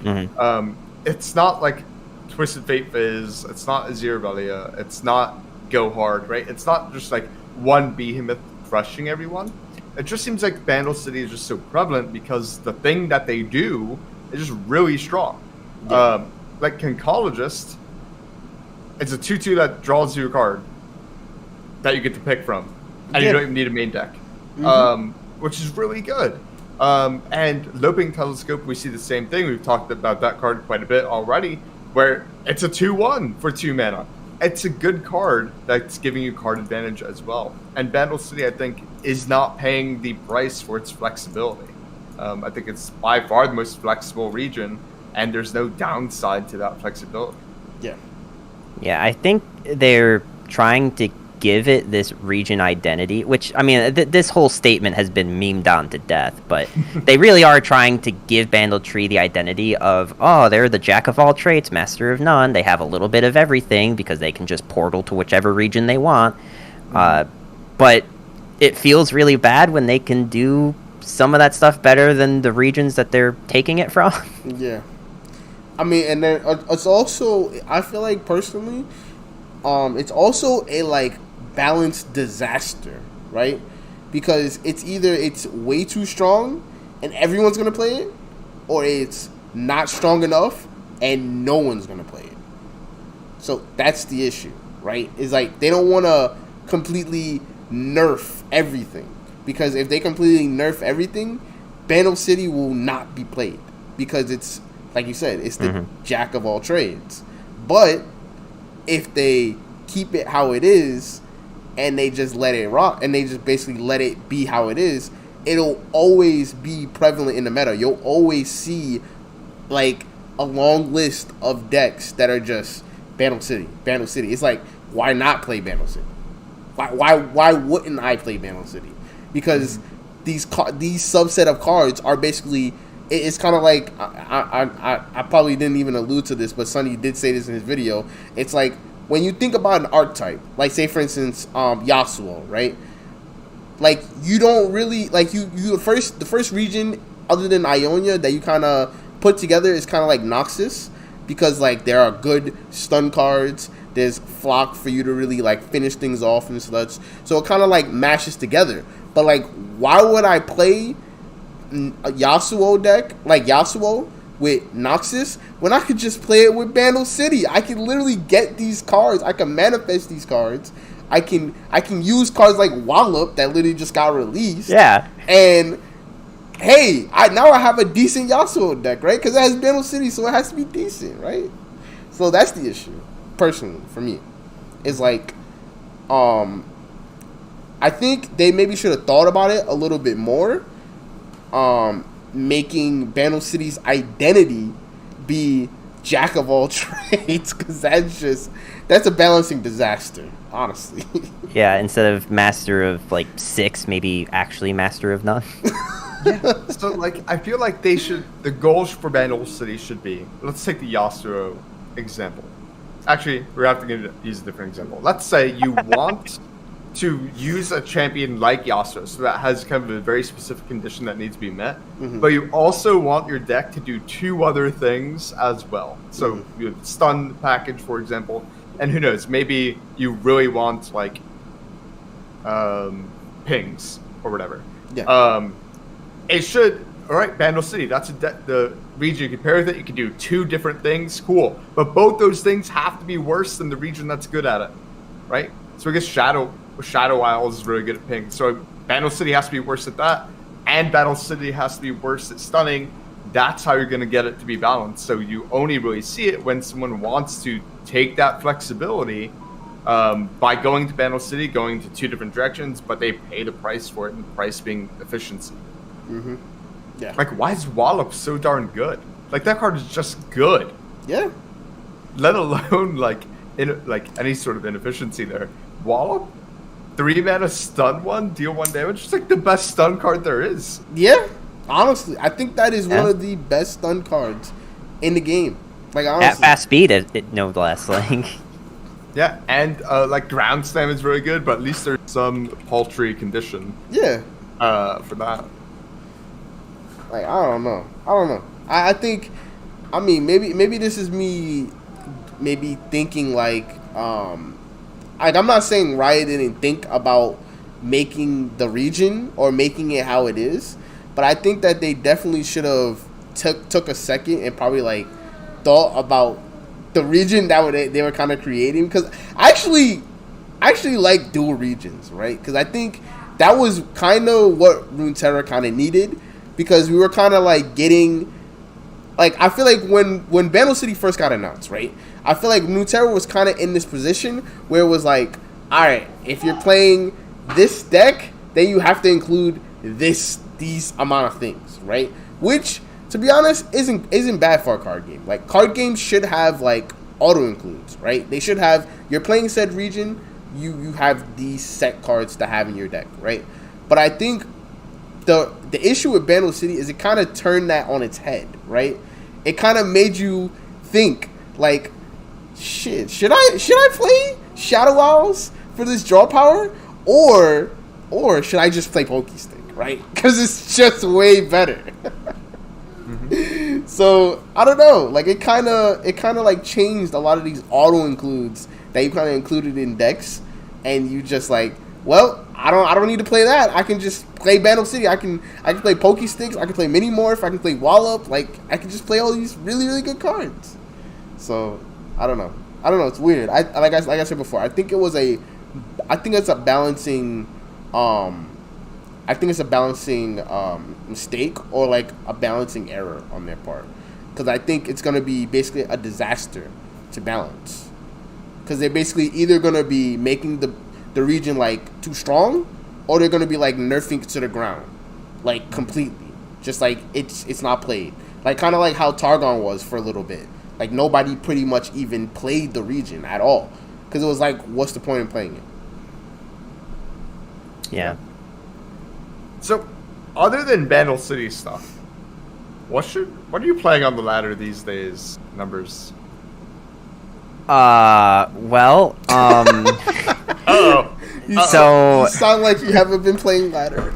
It's not like Twisted Fate Fizz, it's not Aziravelia, it's not Go Hard, right? It's not just like one behemoth crushing everyone. It just seems like Bandle City is just so prevalent because the thing that they do is just really strong. Yeah. Like Conchologist, it's a 2/2 that draws you a card that you get to pick from, and you don't even need a main deck, which is really good. And Loping Telescope, we see the same thing. We've talked about that card quite a bit already, where it's a 2/1 for 2 mana. It's a good card that's giving you card advantage as well. And Bandle City, I think, is not paying the price for its flexibility. I think it's by far the most flexible region, and there's no downside to that flexibility. Yeah. Yeah, I think they're trying to give it this region identity, which, I mean, this whole statement has been memed on to death, but they really are trying to give Bandle Tree the identity of, oh, they're the jack of all trades, master of none. They have a little bit of everything because they can just portal to whichever region they want. But it feels really bad when they can do some of that stuff better than the regions that they're taking it from. Yeah. I mean, and then it's also, I feel like personally, it's also a like balanced disaster, right? Because it's either it's way too strong and everyone's gonna play it, or it's not strong enough and no one's gonna play it. So that's the issue, right? Is like they don't want to completely nerf everything, because if they completely nerf everything, Bandle City will not be played because it's, like you said, it's the jack of all trades. But if they keep it how it is and they just let it rock and they just basically let it be how it is, it'll always be prevalent in the meta. You'll always see like a long list of decks that are just Bandle City. It's like, why not play Bandle City? Why wouldn't I play Bandle City? Because these subset of cards are basically, it's kind of like, I probably didn't even allude to this, but Sonny did say this in his video. It's like when you think about an archetype, like say for instance Yasuo, right? Like you don't really like the first region other than Ionia that you kind of put together is kind of like Noxus, because like there are good stun cards. There's Flock for you to really like finish things off and such. So it kind of like mashes together. But like, why would I play a Yasuo deck like Yasuo with Noxus when I could just play it with Bandle City? I can literally get these cards. I can manifest these cards. I can use cards like Wallop that literally just got released. Yeah. And hey, now I have a decent Yasuo deck, right? Because it has Bandle City, so it has to be decent, right? So that's the issue, personally, for me. It's like, I think they maybe should have thought about it a little bit more. Making Bandle City's identity be jack of all trades, because that's a balancing disaster, honestly. Yeah, instead of master of like 6, maybe actually master of none. Yeah. So like, I feel like the goals for Bandle City should be, let's take the Yasuo example. Actually, we're going to use a different example. Let's say you want to use a champion like Yasuo, so that has kind of a very specific condition that needs to be met, but you also want your deck to do 2 other things as well. So you have stun package, for example, and who knows, maybe you really want like pings or whatever. Yeah. It should, all right, Bandle City, that's the region you can pair with it. You can do 2 different things, cool. But both those things have to be worse than the region that's good at it, right? So I guess Shadow Isles is really good at ping. So Bandle City has to be worse at that, and Bandle City has to be worse at stunning. That's how you're going to get it to be balanced. So you only really see it when someone wants to take that flexibility by going to Bandle City, going to 2 different directions, but they pay the price for it, and the price being efficiency. Yeah. Like, why is Wallop so darn good? Like, that card is just good. Yeah. Let alone like any sort of inefficiency there. Wallop, 3-mana stun one, deal 1 damage. It's like the best stun card there is. Yeah, honestly, I think that is Yeah. one of the best stun cards in the game. Like At honestly, fast speed, it no less. Like, Yeah, and like ground slam is very good, but at least there's some paltry condition yeah. for that. Like I don't know. I think, I mean, maybe this is me, maybe thinking like I'm not saying Riot didn't think about making the region or making it how it is, but I think that they definitely should have took a second and probably like thought about the region that they were kind of creating, because I actually like dual regions, right? Because I think that was kind of what Runeterra kind of needed, because we were kind of like getting, like, I feel like when Battle City first got announced, right? I feel like Runeterra was kind of in this position where it was like, all right, if you're playing this deck, then you have to include these amount of things, right? Which, to be honest, isn't bad for a card game. Like, card games should have like auto includes, right? They should have, you're playing said region, you have these set cards to have in your deck, right? But I think the issue with Battle City is it kind of turned that on its head, right? It kind of made you think like, shit, should I play Shadow Owls for this draw power, or should I just play Pokestick, right? Because it's just way better. So I don't know. Like it kind of like changed a lot of these auto includes that you kind of included in decks, and you just like, well, I don't need to play that. I can just play Battle City. I can play Pokesticks. I can play Minimorph. I can play Wallop. Like I can just play all these really, really good cards. So I don't know. It's weird. Like I said before, I think it's a balancing. I think it's a balancing mistake, or like a balancing error on their part, because I think it's gonna be basically a disaster to balance, because they're basically either gonna be making the region like too strong, or they're gonna be like nerfing it to the ground, like completely, just like it's not played, like kind of like how Targon was for a little bit. Like nobody pretty much even played the region at all, because it was like, what's the point in playing it? yeah. So, other than Battle City stuff, what are you playing on the ladder these days? Numbers. Well, Oh. So You sound like you haven't been playing ladder.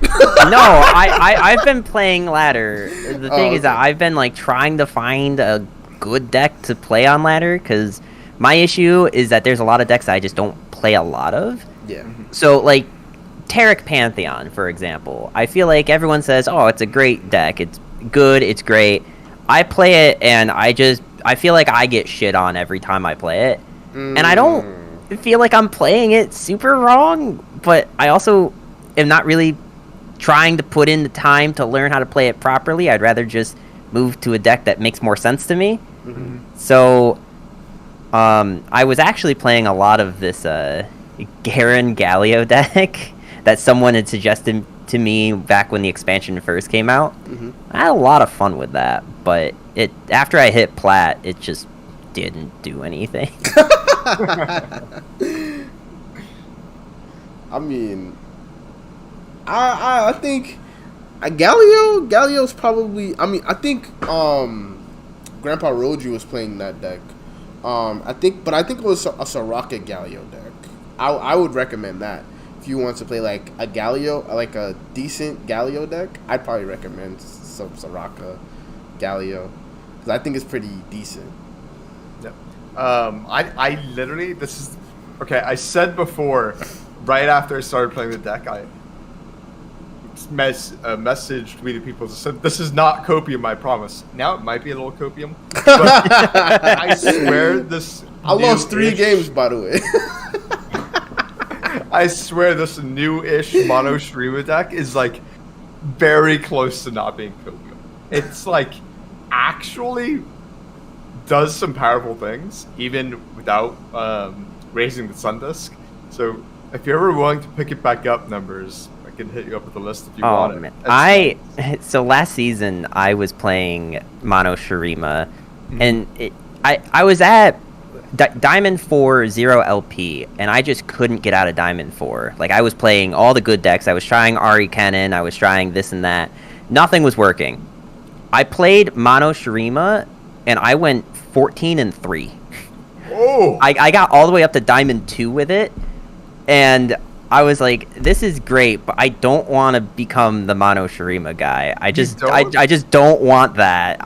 no, I've been playing ladder. The thing is that okay. I've been like trying to find a good deck to play on ladder, because my issue is that there's a lot of decks I just don't play a lot of. Yeah. So like Taric Pantheon, for example, I feel like everyone says, oh, it's a great deck, it's good, it's great. I play it and I feel like I get shit on every time I play it, and I don't feel like I'm playing it super wrong, but I also am not really trying to put in the time to learn how to play it properly. I'd rather just move to a deck that makes more sense to me. Mm-hmm. So I was actually playing a lot of this Garen Galio deck that someone had suggested to me back when the expansion first came out. Mm-hmm. I had a lot of fun with that, but after I hit plat, it just didn't do anything. I mean, I think Galio's probably. I mean, I think Grandpa Roji was playing that deck. I think it was a Soraka Galio deck. I would recommend that if you want to play like a Galio, like a decent Galio deck. I'd probably recommend some Soraka Galio, because I think it's pretty decent. Yep. I literally, this is okay. I said before, right after I started playing the deck, I messaged tweeted people and said, "This is not copium, I promise." Now it might be a little copium, but I swear this. I lost 3 games, by the way. I swear this new-ish mono Shreema deck is like very close to not being copium. It's like actually does some powerful things even without raising the sun disk. So if you're ever willing to pick it back up, numbers, I can hit you up with a list if you want it. Man. So last season I was playing Mono Shurima, and I was at Diamond 4 0 LP, and I just couldn't get out of Diamond 4. Like, I was playing all the good decks. I was trying Ari Kennen. I was trying this and that. Nothing was working. I played Mono Shurima, and I went 14-3. Oh! I got all the way up to Diamond 2 with it, and I was like, this is great, but I don't want to become the Mono Shurima guy. I just don't want that.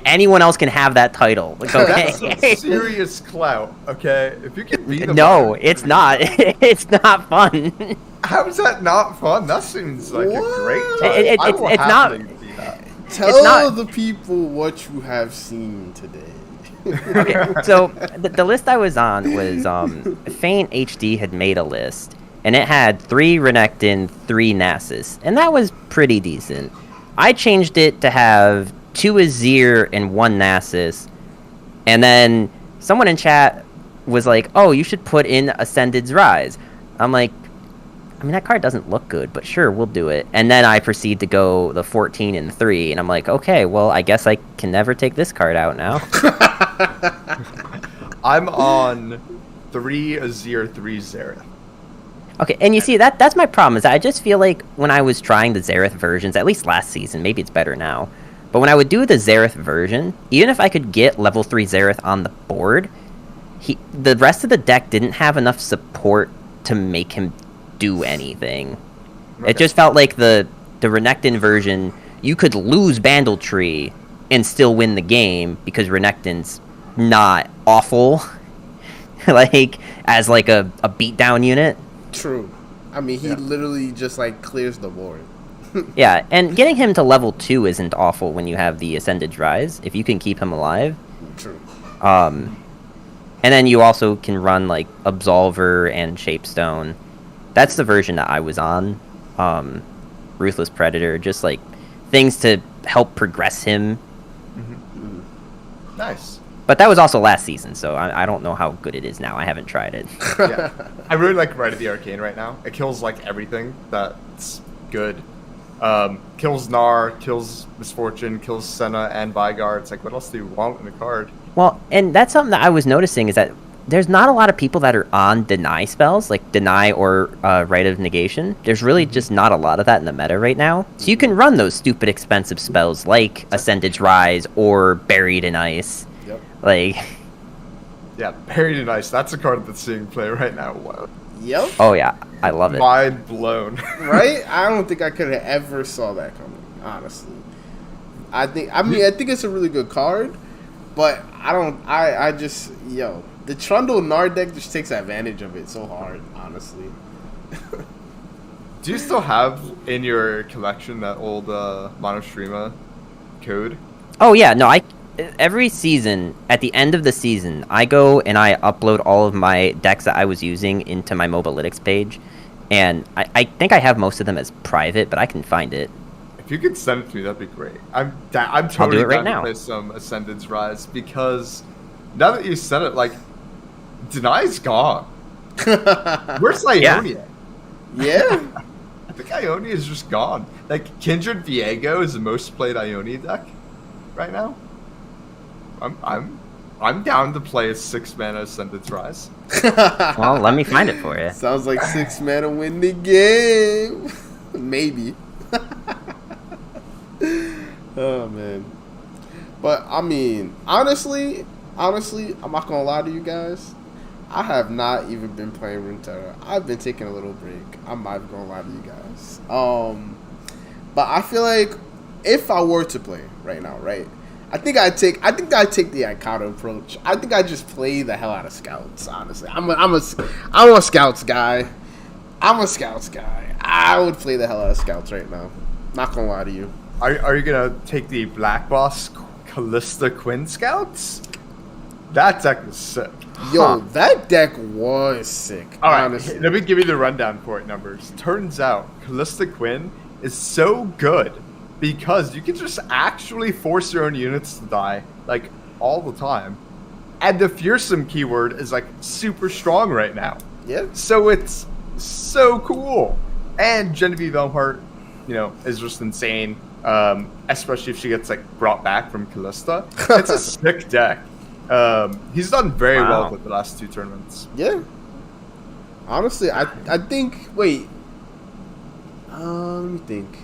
Anyone else can have that title. Like, okay. That's some serious clout, okay? If you can be the No, it's not. It's not fun. How is that not fun? That seems like a great time. It's not. Tell the people what you have seen today. Okay, so the list I was on was Feint HD had made a list, and it had 3 Renekton, 3 Nasus, and that was pretty decent. I changed it to have 2 Azir and 1 Nasus, and then someone in chat was like, "Oh, you should put in Ascended's Rise." I'm like, I mean, that card doesn't look good, but sure, we'll do it. And then I proceed to go the 14-3, and I'm like, okay, well, I guess I can never take this card out now. I'm on 3 Azir, 3 Xerath. Okay, and you see, that's my problem, is I just feel like when I was trying the Xerath versions, at least last season, maybe it's better now, but when I would do the Xerath version, even if I could get level 3 Xerath on the board, the rest of the deck didn't have enough support to make him do anything. Okay. It just felt like the Renekton version, you could lose Bandletree and still win the game because Renekton's not awful like as like a beatdown unit. True. I mean, he literally just like clears the board. Yeah, and getting him to level 2 isn't awful when you have the Ascended Rise, if you can keep him alive. True. And then you also can run like Absolver and Shapestone. That's the version that I was on. Ruthless Predator, just like things to help progress him. Mm-hmm. Nice. But that was also last season, so I don't know how good it is now. I haven't tried it. Yeah. I really like Rite of the Arcane right now. It kills like everything that's good. Kills Gnar, kills Misfortune, kills Senna and Vygar. It's like, what else do you want in a card? Well, and that's something that I was noticing, is that there's not a lot of people that are on deny spells, like deny or Rite of Negation. There's really just not a lot of that in the meta right now. So you can run those stupid expensive spells like Ascended's Rise or Buried in Ice. Yep. Like, yeah, Buried in Ice. That's a card that's seeing play right now. Wow. Yep. Oh yeah, I love it. Mind blown. Right? I don't think I could have ever saw that coming, honestly. I think it's a really good card, but I just the Trundle Gnar deck just takes advantage of it so hard, honestly. Do you still have in your collection that old Monostrima code? Oh yeah, no, every season, at the end of the season, I go and I upload all of my decks that I was using into my Mobalytics page, and I think I have most of them as private, but I can find it. If you could send it to me, that'd be great. I'm totally right down now. to play some Ascended's Rise, because now that you said it, like, Deny's gone. Where's Ionia? Yeah. I think Ionia is just gone. Like, Kindred Viego is the most played Ionia deck right now. I'm down to play a 6-mana Ascended's Rise. Well, let me find it for you. Sounds like 6 mana win the game. Maybe. Oh man. But I mean, honestly, I'm not gonna lie to you guys. I have not even been playing Runeterra. I've been taking a little break. I'm not gonna lie to you guys. But I feel like if I were to play right now, right? I think I'd take the Icata approach. I think I just play the hell out of Scouts. Honestly, I'm a Scouts guy. I would play the hell out of Scouts right now. Not gonna lie to you. Are you gonna take the Black Boss Callista Quinn Scouts? That deck was sick. Yo, that deck was sick. All right, honestly. let me give you the rundown for it numbers. Turns out Callista Quinn is so good because you can just actually force your own units to die, like, all the time. And the fearsome keyword is, like, super strong right now. Yeah. So it's so cool. And Genevieve Elmhart, is just insane. Especially if she gets, like, brought back from Callista. It's a sick deck. He's done very Wow. well with the last 2 tournaments. Yeah. Honestly, I think. Wait. Let me think.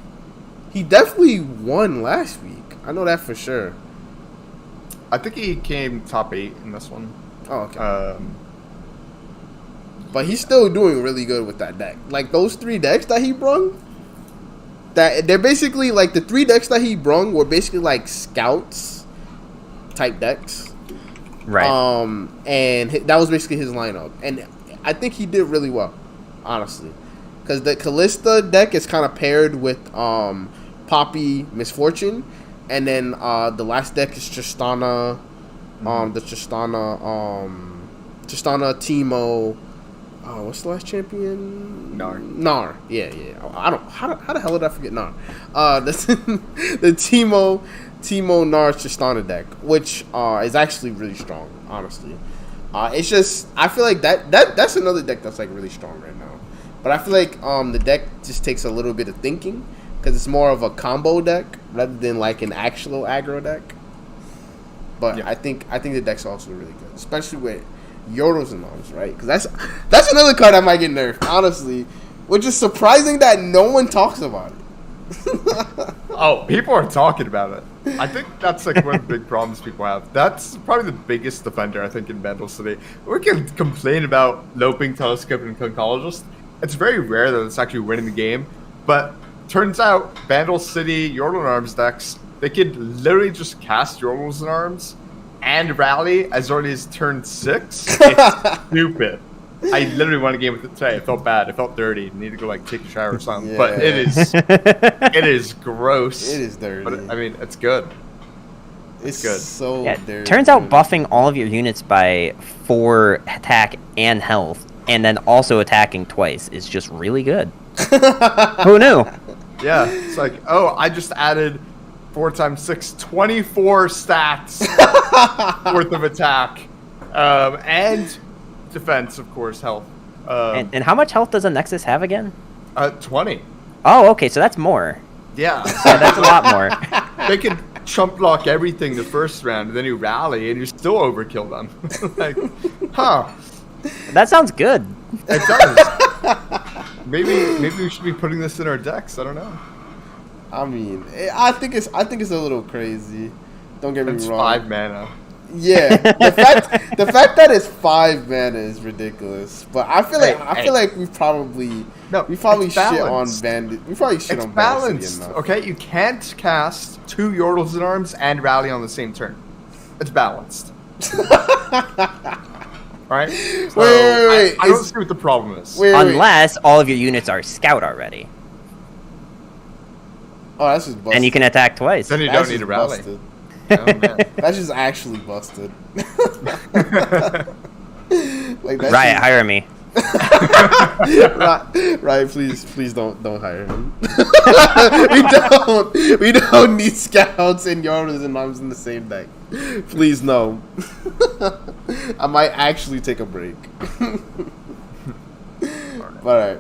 He definitely won last week. I know that for sure. I think he came top 8 in this one. Oh, okay. But he's still doing really good with that deck. Like those 3 decks that he brung, that they're basically like the 3 decks that he brung were basically like scouts type decks. Right. And that was basically his lineup, and I think he did really well, honestly, because the Callista deck is kind of paired with Poppy Misfortune, and then the last deck is Tristana, Tristana Teemo. What's the last champion? Nar. Yeah. I don't. How the hell did I forget Nar? That's the Teemo Nar Tristana deck, which is actually really strong, honestly. It's just I feel like that's another deck that's like really strong right now. But I feel like the deck just takes a little bit of thinking because it's more of a combo deck rather than like an actual aggro deck. But yeah. I think the deck's also really good, especially with Yordles and Arms, right? Because that's another card I might get nerfed, honestly, which is surprising that no one talks about it. Oh, people are talking about it. I think that's like one of the big problems people have. That's probably the biggest defender I think in Vandal City. We can complain about Loping, Telescope, and Conchologist. It's very rare that it's actually winning the game, but turns out Vandal City Yordle and Arms decks, they could literally just cast Yordles and Arms and rally as early as turn 6. It's stupid. I literally won a game with it today. I felt bad. I felt dirty. I need to go like take a shower or something. Yeah. But it is gross. It is dirty. But I mean, it's good. It's good. So dirty. Turns out buffing all of your units by 4 attack and health, and then also attacking twice is just really good. Who knew? Yeah, it's like, oh, I just added 4 times 6, 24 stats worth of attack, and defense, of course, health. And how much health does a Nexus have again? 20. Oh, okay, so that's more. Yeah. Yeah, that's a lot more. They can chump block everything the first round, and then you rally, and you still overkill them. Like, huh. That sounds good. It does. Maybe we should be putting this in our decks. I don't know. I mean, I think it's a little crazy. Don't get me wrong. It's 5 mana. Yeah, the fact that it's 5 mana is ridiculous. But I feel like we probably shit on Bandit. We probably shit on Bandit City enough. Okay, you can't cast 2 Yordles and Arms and rally on the same turn. It's balanced. Right? So wait. I don't see what the problem is. Unless all of your units are scout already. Oh, that's just busted. And you can attack twice. Then you don't need to rally. Busted. Oh, man. That's just actually busted. Like Riot, hire me. Right, please don't hire him. we don't need scouts and Yordles and Arms in the same deck. Please no. I might actually take a break. Alright.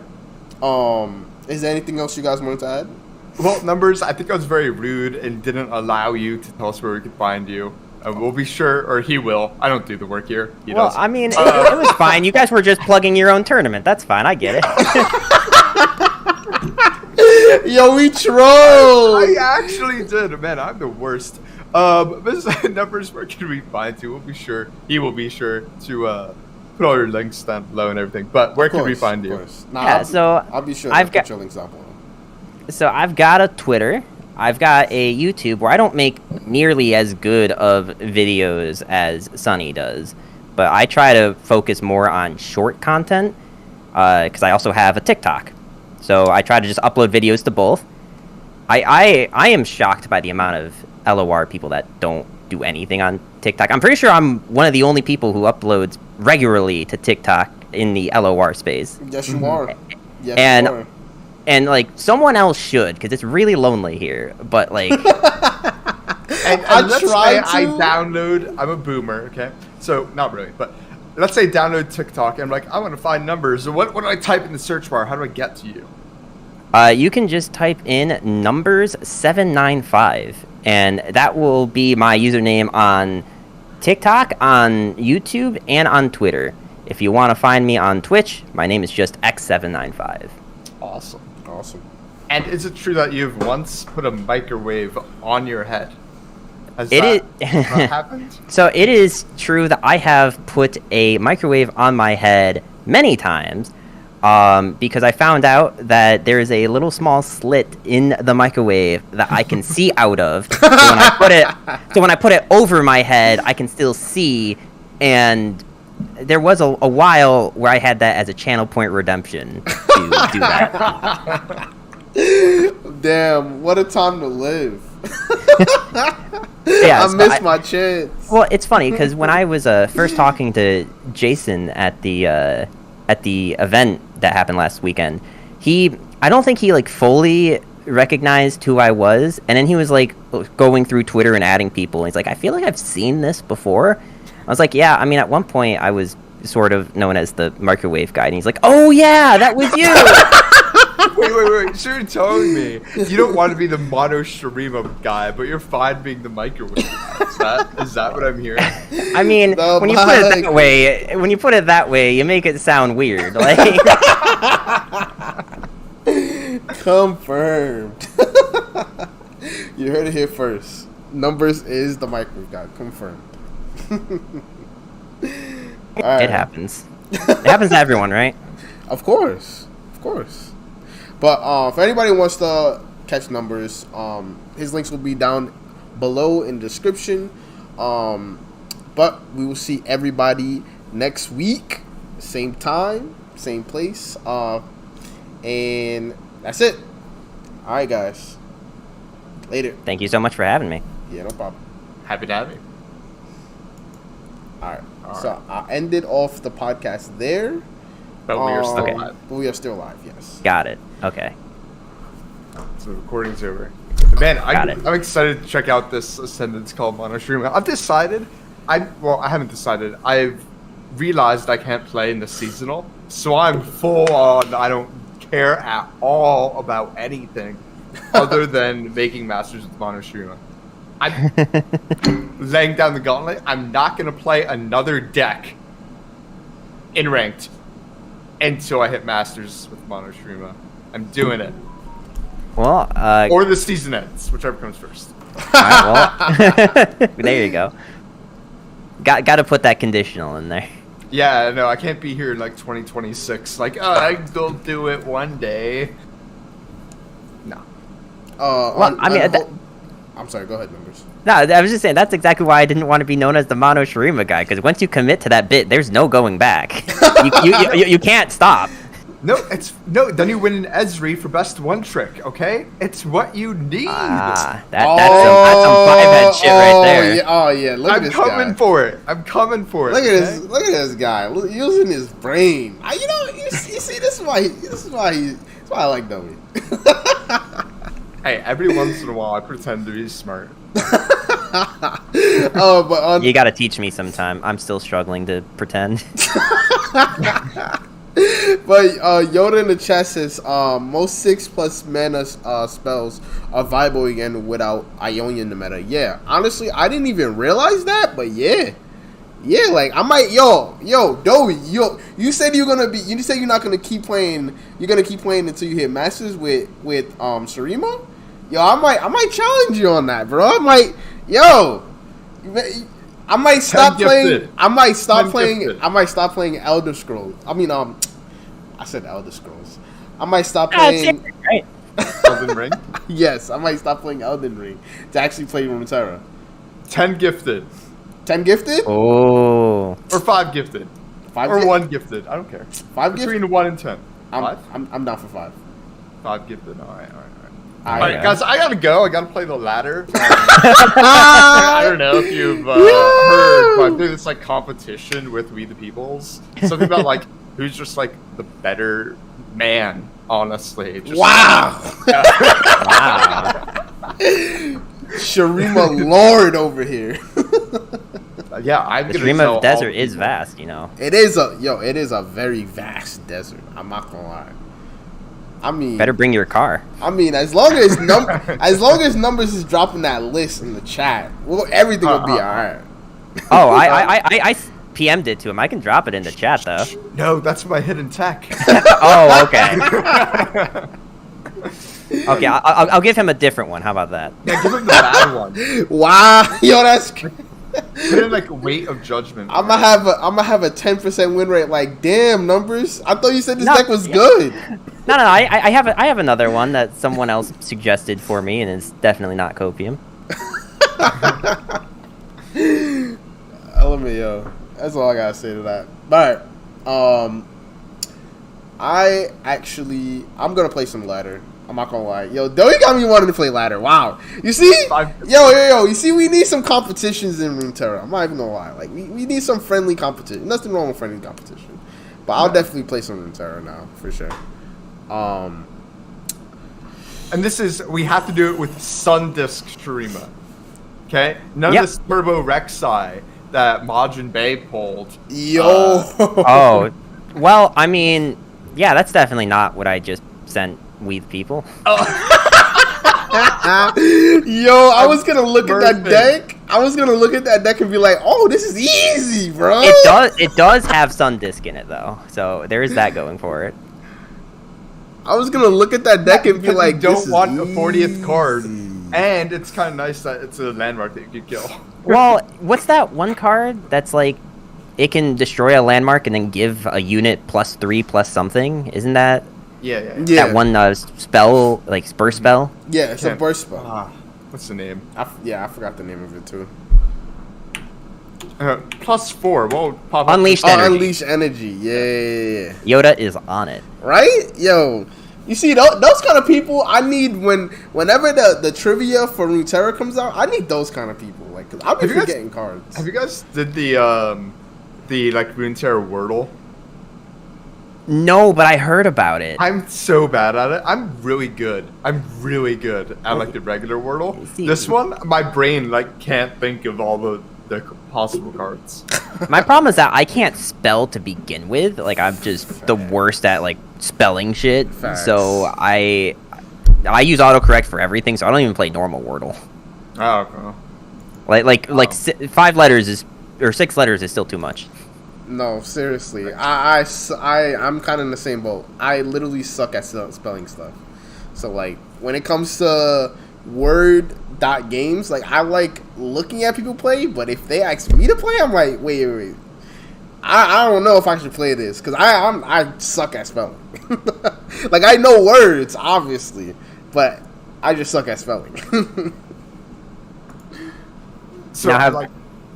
Is there anything else you guys wanted to add? Well, numbers, I think I was very rude and didn't allow you to tell us where we could find you. We'll be sure, or he will. I don't do the work here. He does. I mean, it was fine. You guys were just plugging your own tournament. That's fine. I get it. Yo, we trolled. I actually did. Man, I'm the worst. Numbers, where can we find you? He will be sure to put all your links down below and everything. But where can we find you? I'll be sure to put your links down below. So I've got a Twitter. I've got a YouTube where I don't make nearly as good of videos as Sunny does, but I try to focus more on short content because I also have a TikTok. So I try to just upload videos to both. I am shocked by the amount of LOR people that don't do anything on TikTok. I'm pretty sure I'm one of the only people who uploads regularly to TikTok in the LOR space. Yes, you are. Yes, and you are. And, like, someone else should, because it's really lonely here. But, like... and let's say I download... I'm a boomer, okay? So, not really, but... Let's say download TikTok, and I'm like, I want to find numbers. What do I type in the search bar? How do I get to you? You can just type in numbers795, and that will be my username on TikTok, on YouTube, and on Twitter. If you want to find me on Twitch, my name is just X795. Awesome. Awesome. And is it true that you've once put a microwave on your head? Has It that is- happened? So it is true that I have put a microwave on my head many times, because I found out that there is a little small slit in the microwave that I can see out of. So when I put it over my head, I can still see. And there was a while where I had that as a channel point redemption to do that. Damn, what a time to live. Yeah, I so missed my chance. Well, it's funny because when I was first talking to Jason at the event that happened last weekend, I don't think he like fully recognized who I was, and then he was like going through Twitter and adding people, and he's like, I feel like I've seen this before. I was like, yeah, I mean, at one point I was sort of known as the microwave guy, and he's like, oh yeah, that was you. Wait. So you're telling me you don't want to be the Mono Shurima guy, but you're fine being the microwave guy. Is that what I'm hearing? I mean, The when you put it that way, you make it sound weird. Like, Confirmed. You heard it here first. Numbers is the microwave guy. Confirmed. All right. it happens. It happens to everyone, right? Of course. But if anybody wants to catch Numbers, his links will be down below in the description. But we will see everybody next week, same time, same place. And that's it. All right, guys. Later. Thank you so much for having me. Yeah, no problem. Happy to have you. All right. So I ended off the podcast there. But we are still Okay. alive. But we are still alive, yes. Got it. Okay. So the recording's over. Man, Got it. I'm excited to check out this Ascendance called Mono Shurima. I've decided, I haven't decided. I've realized I can't play in the seasonal, so I'm full on. I don't care at all about anything other than making masters with Mono Shurima. I'm laying down the gauntlet. I'm not going to play another deck in ranked until I hit masters with Mono Shurima. I'm doing it. Well, Or the season ends, whichever comes first. alright, well, there you go. Got to put that conditional in there. Yeah, no, I can't be here in like 2026. Like, oh, I'll do it one day. No. Well, I mean, I'm sorry. Go ahead, Numbers. No, I was just saying that's exactly why I didn't want to be known as the Mono Shurima guy, because once you commit to that bit, there's no going back. you can't stop. No, then you win an Esri for best one trick, okay? It's what you need. That's some five-head shit right there. Yeah, yeah. Look at I'm this coming guy. for it. I'm coming for it. Look at okay? this. Look at this guy using his brain. You see, this is why I like Dummy. Hey, every once in a while, I pretend to be smart. Oh, but You got to teach me sometime. I'm still struggling to pretend. But Yoda in the chat says most 6+ mana spells are viable again without Ionia in the meta. Yeah, honestly, I didn't even realize that, but yeah, like I might, Doey, you said you said you're not gonna keep playing. You're gonna keep playing until you hit masters with Shurima. Yo, I might challenge you on that, bro. I might stop playing. I might stop playing Elder Scrolls. I mean, I said Elder Scrolls. I might stop playing. Right. Elden Ring? Yes, I might stop playing Elden Ring to actually play Runeterra. 10 gifted. 10 gifted? Oh. Or 5 gifted. 5 or gifted? 1 gifted. I don't care. 5 gifted? Between 1 and 10. I'm down for 5. 5 gifted. All right. All Alright, right. guys, I gotta go. I gotta play the ladder. I don't know if you've heard, but there's this like competition with We the Peoples. Something about like who's just like the better man, honestly. Just, Wow! Wow. Shurima Lord over here. Yeah, I'm The gonna dream tell of desert all is people. vast, you know. It is a very vast desert. I'm not gonna lie. I mean, Better bring your car. I mean, as long as Numbers is dropping that list in the chat, well, everything will be alright. Oh, I PM'd it to him. I can drop it in the chat though. No, that's my hidden tech. Oh, okay. Okay, I'll give him a different one. How about that? Yeah, give him the bad one. Wow, yo, that's. Put in like weight of judgment. I'm gonna have a 10% win rate. Like, damn, numbers. I thought you said this No, deck was yeah. good. No, I have another one that someone else suggested for me, and it's definitely not copium. Element, yo. That's all I gotta say to that. But I'm gonna play some ladder. I'm not gonna lie. Yo, Doe got me wanting to play ladder. Wow. You see? Yo. You see, we need some competitions in Runeterra. I'm not even gonna lie. Like, we need some friendly competition. Nothing wrong with friendly competition. But I'll definitely play some Runeterra now, for sure. And we have to do it with Sundisk Streamer. Okay? None Yep. of this Turbo Rek'Sai that Majin Bay pulled. Yo. Oh, well, I mean, yeah, that's definitely not what I just sent Weave people. Yo, I was gonna look at that deck. I was gonna look at that deck and be like, "Oh, this is easy, bro." It does have Sun Disc in it though, so there is that going for it. I was gonna look at that deck and be Because like, you don't "This is want a 40th card. easy." And it's kind of nice that it's a landmark that you could kill. Well, what's that one card that's like, it can destroy a landmark and then give a unit +3 something? Isn't that Yeah. Yeah. that one spell, like burst spell? Yeah, it's a Can't- burst spell. What's the name? I forgot the name of it too. +4. What would pop up? Unleashed Oh, energy. Unleash Energy. Yeah. Yoda is on it. Right? Yo. You see, those kind of people I need whenever the trivia for Runeterra comes out, I need those kind of people. Like, cause I'll be Have you guys- forgetting cards. Have you guys did the like Runeterra Wordle? No, but I heard about it. I'm so bad at it. I'm really good at like the regular Wordle. See- This one, my brain like can't think of all the possible cards. My problem is that I can't spell to begin with. Like, I'm just the worst at like spelling shit. Facts. So I use autocorrect for everything. So I don't even play normal Wordle. Oh, okay. Like 5 letters is or 6 letters is still too much. No, seriously. I'm kind of in the same boat. I literally suck at spelling stuff. So, like, when it comes to word.games, like, I like looking at people play, but if they ask me to play, I'm like, wait. I don't know if I should play this, because I suck at spelling. Like, I know words, obviously, but I just suck at spelling. So Now like,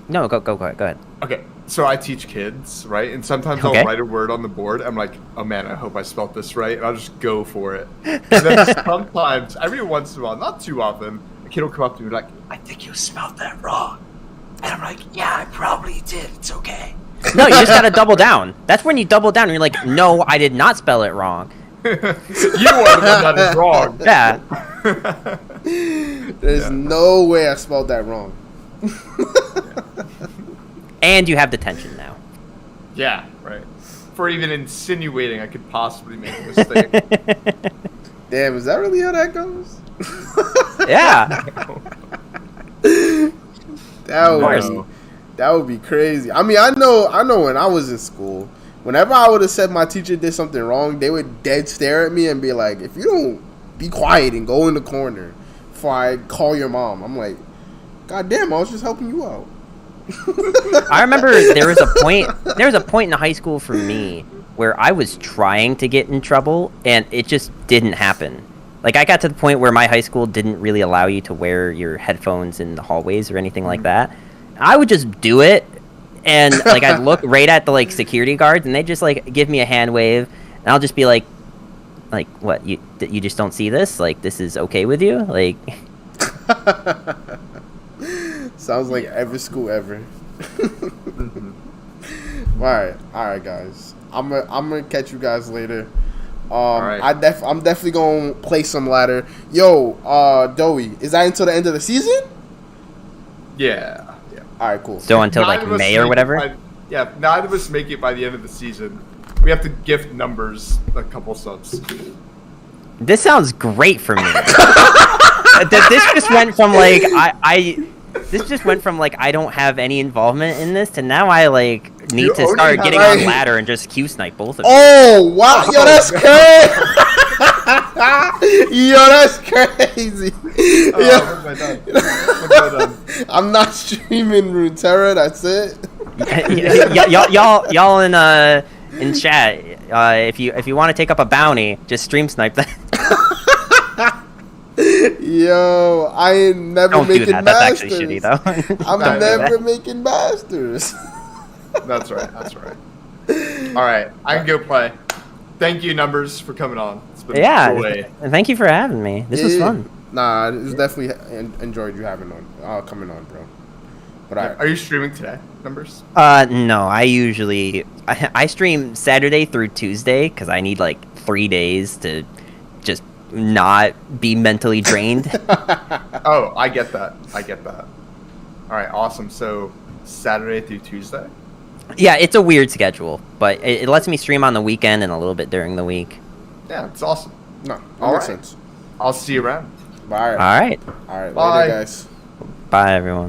No, go ahead. okay. So I teach kids, right? And sometimes Okay. I'll write a word on the board. I'm like, oh man, I hope I spelled this right. And I'll just go for it. And then sometimes, every once in a while, not too often, a kid will come up to me like, I think you spelled that wrong. And I'm like, yeah, I probably did. It's okay. No, you just gotta double down. That's when you double down and you're like, no, I did not spell it wrong. You are the one that is wrong. Yeah. There's no way I spelled that wrong. And you have detention now. Yeah, right. For even insinuating I could possibly make a mistake. Damn, is that really how that goes? Yeah. That would be crazy. I mean, I know when I was in school, whenever I would have said my teacher did something wrong, they would dead stare at me and be like, if you don't be quiet and go in the corner before I call your mom. I'm like, God damn, I was just helping you out. I remember there was a point in high school for me where I was trying to get in trouble and it just didn't happen. Like, I got to the point where my high school didn't really allow you to wear your headphones in the hallways or anything like that. I would just do it, and like I'd look right at the like security guards, and they just like give me a hand wave, and I'll just be like what, you just don't see this? Like, this is okay with you? Like, Sounds like every school ever. All right, guys. I'm gonna catch you guys later. right. I'm definitely gonna play some ladder. Yo, Doey, is that until the end of the season? Yeah. All right, cool. so until Neither like of us May make or it whatever. neither of us make it by the end of the season. We have to gift numbers a couple subs. This sounds great for me. This just went from like this just went from like I don't have any involvement in this to now I like need You to only start have- getting Right. on ladder and just Q snipe both of you. Oh wow, yo, Oh, that's God. crazy. Yo, that's crazy. What have I done? What have I done? I'm not streaming Runeterra. That's it. Y'all in chat, if you want to take up a bounty, just stream snipe that. Yo, I ain't never Don't do making that. That's masters. actually shitty though. I'm Don't do never making masters. That's right. That's right. All right, I can go play. Thank you, Numbers, for coming on. It's been Yeah, a joy. thank you for having me. This was Yeah. fun. Nah, it's definitely enjoyed you having on, coming on, bro. But Are you streaming today, Numbers? No, I usually I stream Saturday through Tuesday because I need like 3 days to just not be mentally drained. Oh, I get that. I get that. All right, awesome. So Saturday through Tuesday. Yeah, it's a weird schedule, but it lets me stream on the weekend and a little bit during the week. Yeah, it's awesome. no, that All makes right. sense. I'll see you around. All right, All right. all right, Bye. later, guys. Bye, everyone.